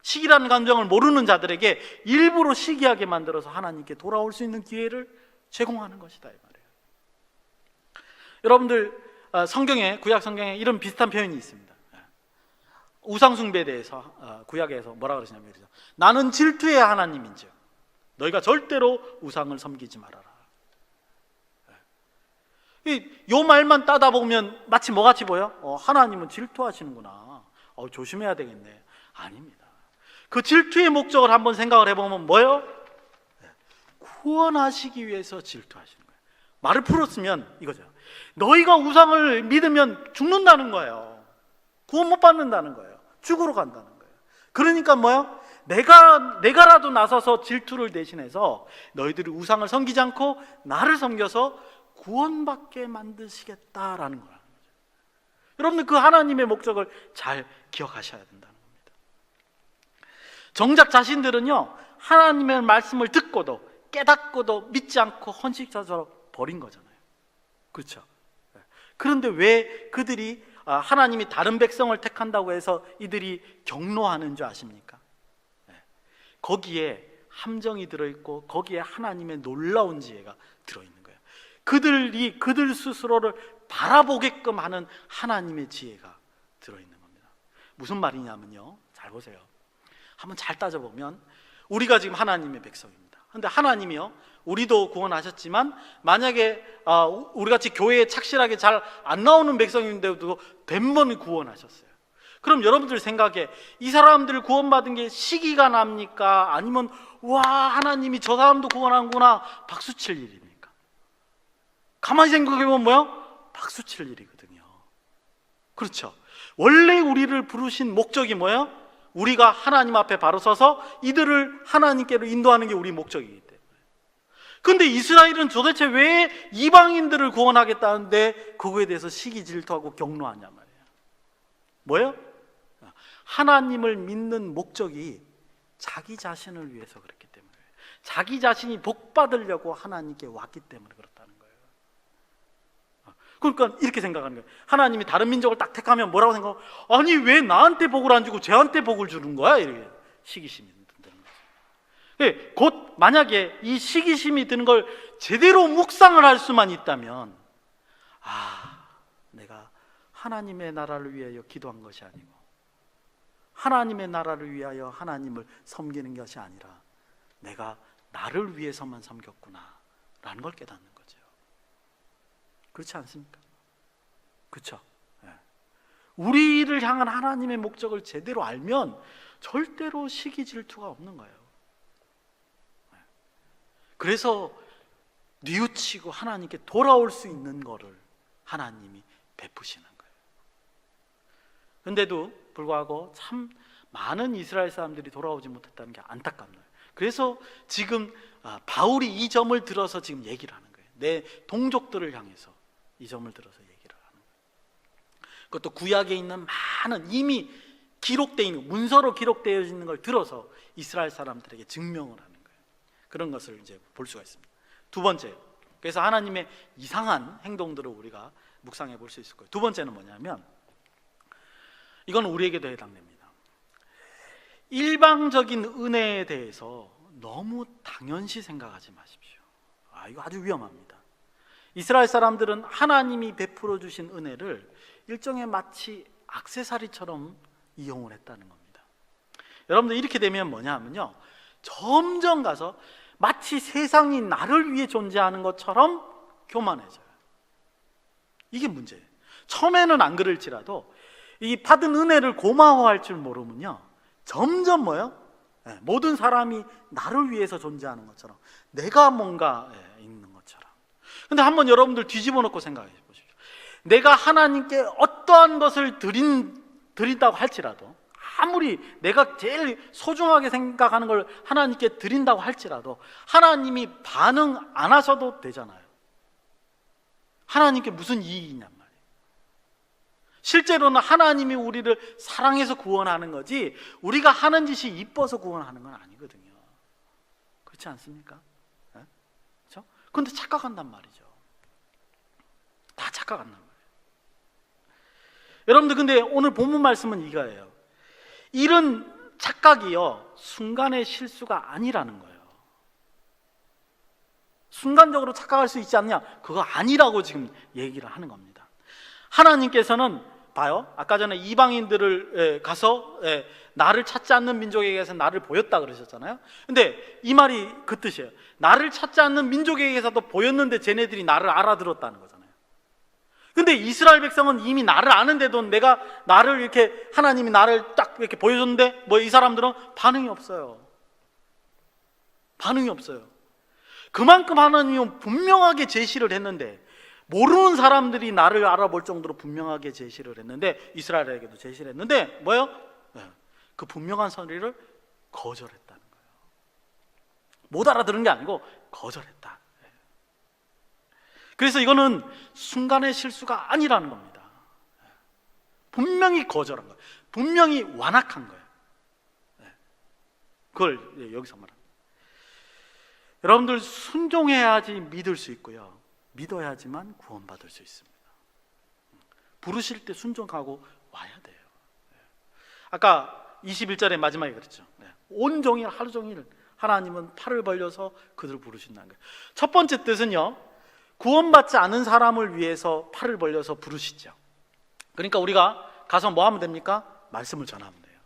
시기라는 감정을 모르는 자들에게 일부러 시기하게 만들어서 하나님께 돌아올 수 있는 기회를 제공하는 것이다, 이 말이에요. 여러분들, 성경에, 구약 성경에 이런 비슷한 표현이 있습니다. 우상 숭배에 대해서 구약에서 뭐라 그러시냐면, 나는 질투의 하나님인즉 너희가 절대로 우상을 섬기지 말아라. 이 말만 따다 보면 마치 뭐같이 보여? 하나님은 질투하시는구나. 조심해야 되겠네. 아닙니다. 그 질투의 목적을 한번 생각을 해보면 뭐예요? 구원하시기 위해서 질투하시는 거예요. 말을 풀었으면 이거죠. 너희가 우상을 믿으면 죽는다는 거예요. 구원 못 받는다는 거예요. 죽으러 간다는 거예요. 그러니까 뭐야? 내가라도 나서서 질투를 대신해서 너희들이 우상을 섬기지 않고 나를 섬겨서 구원받게 만드시겠다라는 거라는 거죠. 여러분들 그 하나님의 목적을 잘 기억하셔야 된다는 겁니다. 정작 자신들은요, 하나님의 말씀을 듣고도 깨닫고도 믿지 않고 헌식자처럼 버린 거잖아요. 그렇죠? 그런데 왜 그들이 하나님이 다른 백성을 택한다고 해서 이들이 경노하는 줄 아십니까? 거기에 함정이 들어있고 거기에 하나님의 놀라운 지혜가 들어있는 거예요. 그들이 그들 스스로를 바라보게끔 하는 하나님의 지혜가 들어있는 겁니다. 무슨 말이냐면요, 잘 보세요. 한번 잘 따져보면 우리가 지금 하나님의 백성입니다. 그런데 하나님이요, 우리도 구원하셨지만 만약에 우리같이 교회에 착실하게 잘 안 나오는 백성인데도 된 번을 구원하셨어요. 그럼 여러분들 생각에 이 사람들 구원받은 게 시기가 납니까? 아니면 와, 하나님이 저 사람도 구원하는구나 박수칠 일입니까? 가만히 생각해보면 뭐요? 박수칠 일이거든요. 그렇죠? 원래 우리를 부르신 목적이 뭐예요? 우리가 하나님 앞에 바로 서서 이들을 하나님께로 인도하는 게 우리 목적이기 때문에. 근데 이스라엘은 도대체 왜 이방인들을 구원하겠다는데 그거에 대해서 시기 질투하고 경노하냐 말이에요. 뭐예요? 하나님을 믿는 목적이 자기 자신을 위해서 그렇기 때문에, 자기 자신이 복 받으려고 하나님께 왔기 때문에 그렇다는 거예요. 그러니까 이렇게 생각하는 거예요. 하나님이 다른 민족을 딱 택하면 뭐라고 생각하고, 아니 왜 나한테 복을 안 주고 쟤한테 복을 주는 거야? 이렇게 시기심이 드는 거죠. 곧 만약에 이 시기심이 드는 걸 제대로 묵상을 할 수만 있다면, 내가 하나님의 나라를 위하여 기도한 것이 아니고 하나님의 나라를 위하여 하나님을 섬기는 것이 아니라 내가 나를 위해서만 섬겼구나 라는 걸 깨닫는 거죠. 그렇지 않습니까? 그렇죠? 우리를 향한 하나님의 목적을 제대로 알면 절대로 시기 질투가 없는 거예요. 그래서 뉘우치고 하나님께 돌아올 수 있는 거를 하나님이 베푸시는 거예요. 그런데도 불구하고 참 많은 이스라엘 사람들이 돌아오지 못했다는 게 안타깝네요. 그래서 지금 바울이 이 점을 들어서 지금 얘기를 하는 거예요. 내 동족들을 향해서 이 점을 들어서 얘기를 하는 거예요. 그것도 구약에 있는 많은 이미 기록되어 있는, 문서로 기록되어 있는 걸 들어서 이스라엘 사람들에게 증명을 하는 거예요. 그런 것을 이제 볼 수가 있습니다. 두 번째, 그래서 하나님의 이상한 행동들을 우리가 묵상해 볼 수 있을 거예요. 두 번째는 뭐냐면, 이건 우리에게도 해당됩니다. 일방적인 은혜에 대해서 너무 당연시 생각하지 마십시오. 이거 아주 위험합니다. 이스라엘 사람들은 하나님이 베풀어 주신 은혜를 일종의 마치 액세서리처럼 이용을 했다는 겁니다. 여러분들 이렇게 되면 뭐냐 하면요, 점점 가서 마치 세상이 나를 위해 존재하는 것처럼 교만해져요. 이게 문제예요. 처음에는 안 그럴지라도 이 받은 은혜를 고마워할 줄 모르면요, 점점 뭐요? 모든 사람이 나를 위해서 존재하는 것처럼, 내가 뭔가 있는 것처럼. 근데 한번 여러분들 뒤집어 놓고 생각해 보십시오. 내가 하나님께 어떠한 것을 드린다고 할지라도, 아무리 내가 제일 소중하게 생각하는 걸 하나님께 드린다고 할지라도 하나님이 반응 안 하셔도 되잖아요. 하나님께 무슨 이익이냔 말이에요. 실제로는 하나님이 우리를 사랑해서 구원하는 거지 우리가 하는 짓이 이뻐서 구원하는 건 아니거든요. 그렇지 않습니까? 그렇죠? 그런데 착각한단 말이죠. 다 착각한단 말이에요. 여러분들 근데 오늘 본문 말씀은 이거예요. 이런 착각이요, 순간의 실수가 아니라는 거예요. 순간적으로 착각할 수 있지 않냐? 그거 아니라고 지금 얘기를 하는 겁니다. 하나님께서는 봐요, 아까 전에 이방인들을 가서 나를 찾지 않는 민족에게서 나를 보였다 그러셨잖아요. 근데 이 말이 그 뜻이에요. 나를 찾지 않는 민족에게서도 보였는데 쟤네들이 나를 알아들었다는 거잖아요. 근데 이스라엘 백성은 이미 나를 아는데도 나를 이렇게 하나님이 나를 딱 이렇게 보여줬는데 이 사람들은 반응이 없어요. 반응이 없어요. 그만큼 하나님은 분명하게 제시를 했는데, 모르는 사람들이 나를 알아볼 정도로 분명하게 제시를 했는데, 이스라엘에게도 제시를 했는데 뭐예요? 그 분명한 소리를 거절했다는 거예요. 못 알아들은 게 아니고 거절했다. 그래서 이거는 순간의 실수가 아니라는 겁니다. 분명히 거절한 거예요. 분명히 완악한 거예요. 그걸 여기서 말합니다. 여러분들 순종해야지 믿을 수 있고요, 믿어야지만 구원받을 수 있습니다. 부르실 때 순종하고 와야 돼요. 아까 21절의 마지막에 그랬죠. 온종일 하루 종일 하나님은 팔을 벌려서 그들을 부르신다는 거예요. 첫 번째 뜻은요, 구원받지 않은 사람을 위해서 팔을 벌려서 부르시죠. 그러니까 우리가 가서 뭐 하면 됩니까? 말씀을 전하면 돼요.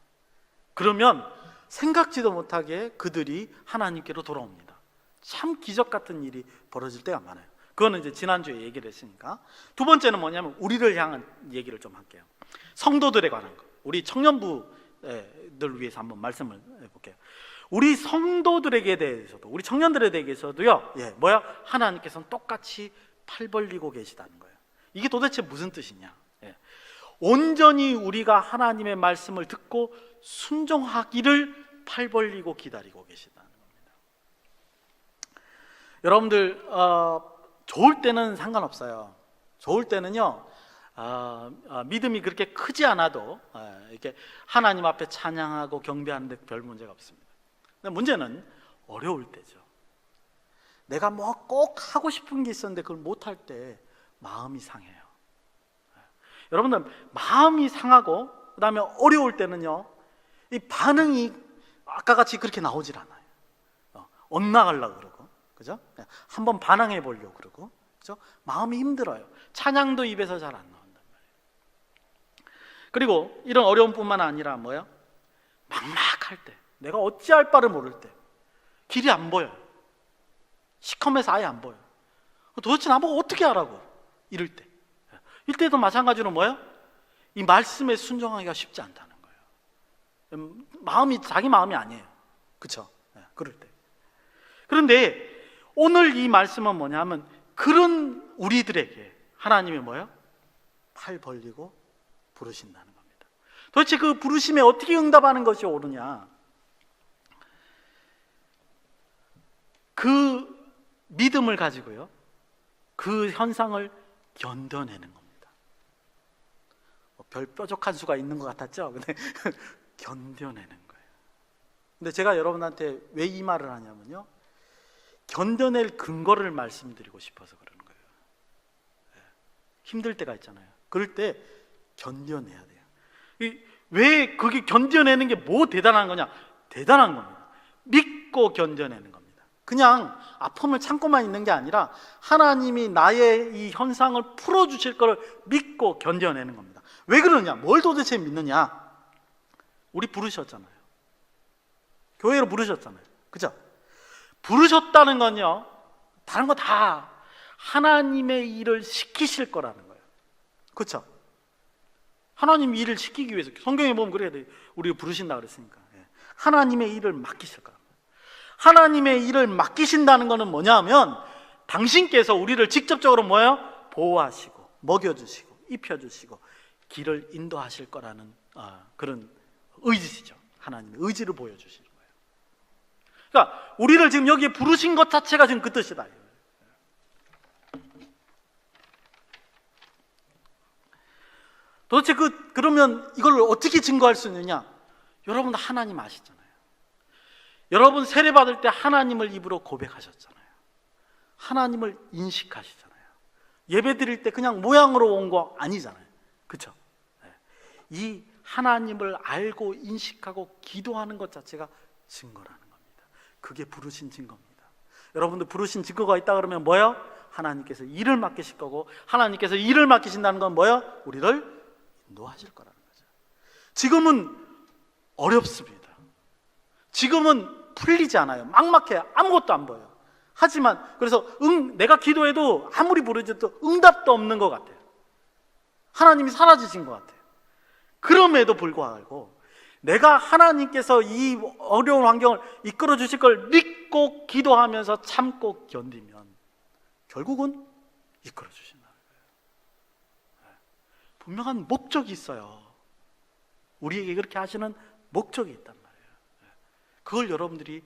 그러면 생각지도 못하게 그들이 하나님께로 돌아옵니다. 참 기적 같은 일이 벌어질 때가 많아요. 그거는 이제 지난주에 얘기를 했으니까. 두 번째는 뭐냐면 우리를 향한 얘기를 좀 할게요. 성도들에 관한 거. 우리 청년부들 위해서 한번 말씀을 해볼게요. 우리 성도들에게 대해서도, 우리 청년들에 대해서도요, 하나님께서는 똑같이 팔 벌리고 계시다는 거예요. 이게 도대체 무슨 뜻이냐? 온전히 우리가 하나님의 말씀을 듣고 순종하기를 팔 벌리고 기다리고 계시다는 겁니다. 여러분들 좋을 때는 상관없어요. 좋을 때는요, 믿음이 그렇게 크지 않아도 이렇게 하나님 앞에 찬양하고 경배하는데 별 문제가 없습니다. 근데 문제는 어려울 때죠. 내가 뭐 꼭 하고 싶은 게 있었는데 그걸 못할 때 마음이 상해요. 여러분들 마음이 상하고 그 다음에 어려울 때는요, 이 반응이 아까 같이 그렇게 나오질 않아요. 엇나가려고 그러고, 그죠? 한번 반항해 보려고 그러고, 그죠? 마음이 힘들어요. 찬양도 입에서 잘 안 나온단 말이에요. 그리고 이런 어려움뿐만 아니라 뭐예요? 막막할 때, 내가 어찌할 바를 모를 때, 길이 안 보여요. 시커매서 아예 안 보여요. 도대체 나보고 어떻게 하라고, 이럴 때, 이때도 마찬가지로 뭐예요? 이 말씀에 순종하기가 쉽지 않다는 거예요. 마음이 자기 마음이 아니에요. 그렇죠? 그럴 때. 그런데 오늘 이 말씀은 뭐냐면, 그런 우리들에게 하나님이 뭐예요? 팔 벌리고 부르신다는 겁니다. 도대체 그 부르심에 어떻게 응답하는 것이 옳으냐? 그 믿음을 가지고요, 그 현상을 견뎌내는 겁니다. 별 뾰족한 수가 있는 것 같았죠? 근데 견뎌내는 거예요. 근데 제가 여러분한테 왜 이 말을 하냐면요, 견뎌낼 근거를 말씀드리고 싶어서 그러는 거예요. 힘들 때가 있잖아요. 그럴 때 견뎌내야 돼요. 왜 그게 견뎌내는 게 뭐 대단한 거냐? 대단한 겁니다. 믿고 견뎌내는 겁니다. 그냥 아픔을 참고만 있는 게 아니라 하나님이 나의 이 현상을 풀어주실 것을 믿고 견뎌내는 겁니다. 왜 그러냐? 뭘 도대체 믿느냐? 우리 부르셨잖아요. 교회로 부르셨잖아요. 그죠? 부르셨다는 건요, 다른 거 다 하나님의 일을 시키실 거라는 거예요. 그렇죠? 하나님 일을 시키기 위해서, 성경에 보면 그래야 돼요. 우리가 부르신다 그랬으니까. 하나님의 일을 맡기실 거예요. 하나님의 일을 맡기신다는 것은 뭐냐면, 당신께서 우리를 직접적으로 뭐예요? 보호하시고 먹여주시고 입혀주시고 길을 인도하실 거라는 그런 의지시죠. 하나님의 의지를 보여주시는 거예요. 그러니까 우리를 지금 여기에 부르신 것 자체가 지금 그 뜻이다. 도대체 그러면 이걸 어떻게 증거할 수 있느냐? 여러분 하나님 아시잖아요. 여러분 세례 받을 때 하나님을 입으로 고백하셨잖아요. 하나님을 인식하시잖아요. 예배 드릴 때 그냥 모양으로 온 거 아니잖아요. 그렇죠? 이 하나님을 알고 인식하고 기도하는 것 자체가 증거라는 겁니다. 그게 부르신 증거입니다. 여러분들 부르신 증거가 있다 그러면 뭐예요? 하나님께서 일을 맡기실 거고, 하나님께서 일을 맡기신다는 건 뭐예요? 우리를 인도하실 거라는 거죠. 지금은 어렵습니다. 지금은 풀리지 않아요. 막막해요. 아무것도 안 보여요. 하지만 그래서 내가 기도해도 아무리 부르짖어도 응답도 없는 것 같아요. 하나님이 사라지신 것 같아요. 그럼에도 불구하고 내가 하나님께서 이 어려운 환경을 이끌어 주실 걸 믿고 기도하면서 참고 견디면 결국은 이끌어 주신다는 거예요. 분명한 목적이 있어요. 우리에게 그렇게 하시는 목적이 있단 말이에요. 그걸 여러분들이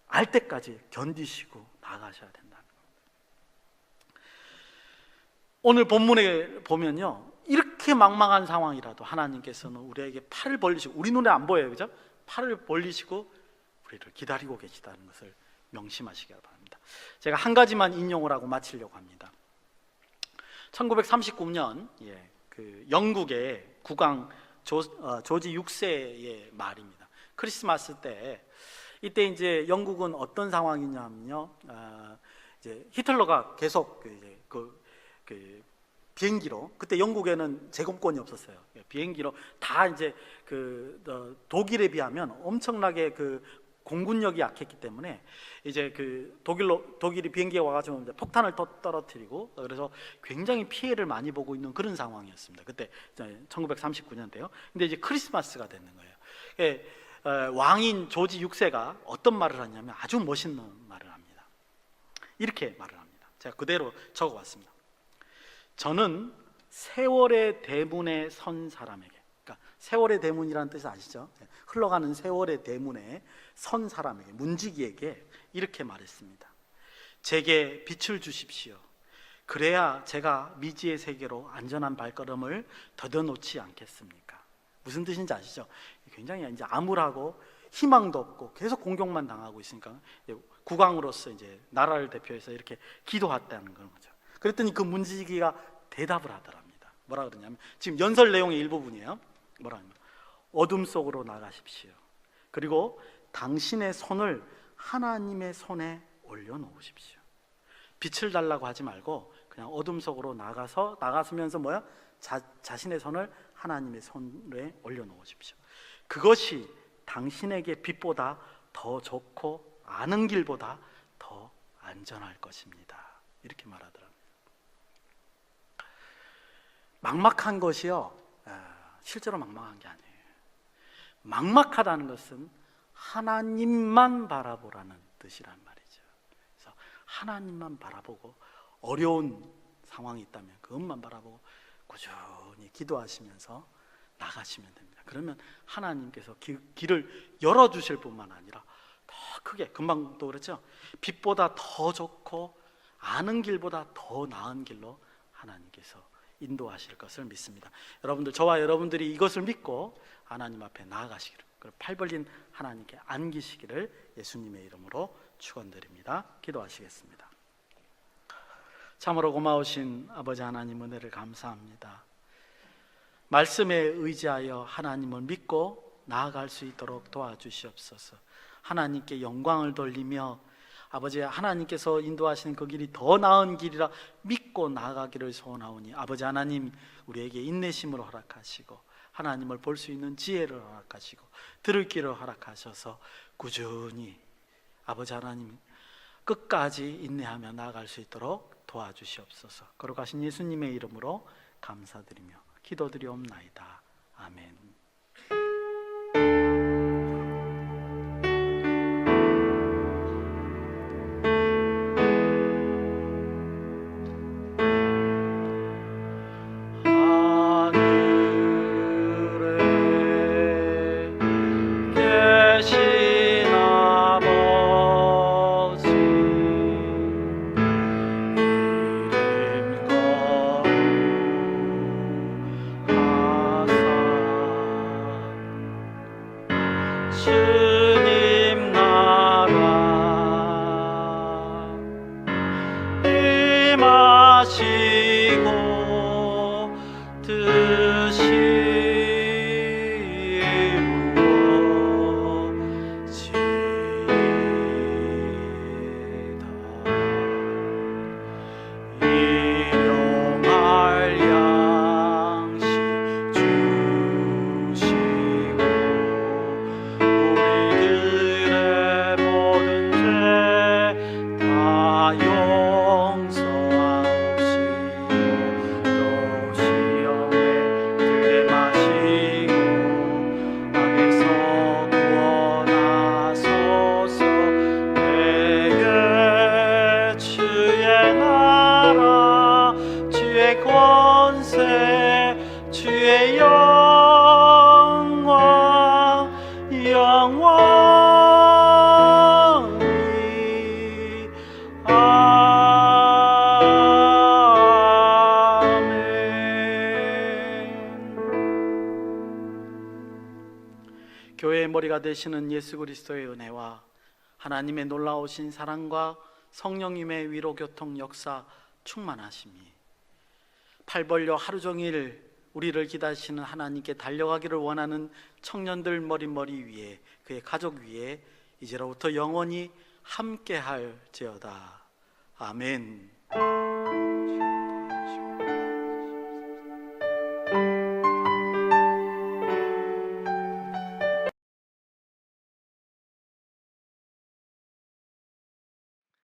알 때까지 견디시고 나가셔야 된다는 겁니다. 오늘 본문에 보면요, 이렇게 망망한 상황이라도 하나님께서는 우리에게 팔을 벌리시고, 우리 눈에 안 보여요, 그죠? 팔을 벌리시고 우리를 기다리고 계시다는 것을 명심하시기 바랍니다. 제가 한 가지만 인용을 하고 마치려고 합니다. 1939년 그 영국의 국왕 조지 6세의 말입니다. 크리스마스 때, 이때 이제 영국은 어떤 상황이냐면요, 이제 히틀러가 계속 그 비행기로, 그때 영국에는 제공권이 없었어요. 비행기로 다 이제 독일에 비하면 엄청나게 공군력이 약했기 때문에 이제 독일이 비행기에 와가지고 이제 폭탄을 떨어뜨리고, 그래서 굉장히 피해를 많이 보고 있는 그런 상황이었습니다. 그때 1939년대요. 근데 이제 크리스마스가 되는 거예요. 왕인 조지 6세가 어떤 말을 하냐면 아주 멋있는 말을 합니다. 이렇게 말을 합니다. 제가 그대로 적어왔습니다. 저는 세월의 대문에 선 사람에게, 그러니까 세월의 대문이라는 뜻이 아시죠? 흘러가는 세월의 대문에 선 사람에게, 문지기에게 이렇게 말했습니다. 제게 빛을 주십시오. 그래야 제가 미지의 세계로 안전한 발걸음을 더뎌놓지 않겠습니까? 무슨 뜻인지 아시죠? 굉장히 이제 암울하고 희망도 없고 계속 공격만 당하고 있으니까 국왕으로서 이제 나라를 대표해서 이렇게 기도했다는 그런 거죠. 그랬더니 그 문지기가 대답을 하더랍니다. 뭐라 그러냐면, 지금 연설 내용의 일부분이에요. 뭐라 하냐면, 어둠 속으로 나가십시오. 그리고 당신의 손을 하나님의 손에 올려놓으십시오. 빛을 달라고 하지 말고 그냥 어둠 속으로 나가서면서 자신의 손을 하나님의 손에 올려놓으십시오. 그것이 당신에게 빛보다 더 좋고 아는 길보다 더 안전할 것입니다. 이렇게 말하더랍니다. 막막한 것이요, 실제로 막막한 게 아니에요. 막막하다는 것은 하나님만 바라보라는 뜻이란 말이죠. 그래서 하나님만 바라보고, 어려운 상황이 있다면 그것만 바라보고 꾸준히 기도하시면서 나가시면 됩니다. 그러면 하나님께서 길을 열어주실 뿐만 아니라 더 크게, 금방도 그랬죠, 빛보다 더 좋고 아는 길보다 더 나은 길로 하나님께서 인도하실 것을 믿습니다. 여러분들, 저와 여러분들이 이것을 믿고 하나님 앞에 나아가시기를, 팔 벌린 하나님께 안기시기를 예수님의 이름으로 축원드립니다. 기도하시겠습니다. 참으로 고마우신 아버지 하나님, 은혜를 감사합니다. 말씀에 의지하여 하나님을 믿고 나아갈 수 있도록 도와주시옵소서. 하나님께 영광을 돌리며 아버지, 하나님께서 인도하시는 그 길이 더 나은 길이라 믿고 나아가기를 소원하오니, 아버지 하나님, 우리에게 인내심을 허락하시고 하나님을 볼 수 있는 지혜를 허락하시고 들을 길을 허락하셔서 꾸준히 아버지 하나님 끝까지 인내하며 나아갈 수 있도록 도와주시옵소서. 거룩하신 예수님의 이름으로 감사드리며 기도드리옵나이다. 아멘. 주님 나라 임하시고 드시옵시다. 일용할 양식 주시고 우리들의 모든 죄 다 용서하옵시고 머리가 되시는 예수 그리스도의 은혜와 하나님의 놀라우신 사랑과 성령님의 위로 교통 역사 충만하심이 팔 벌려 하루 종일 우리를 기다리시는 하나님께 달려가기를 원하는 청년들 머리 위에, 그의 가족 위에 이제로부터 영원히 함께할지어다. 아멘.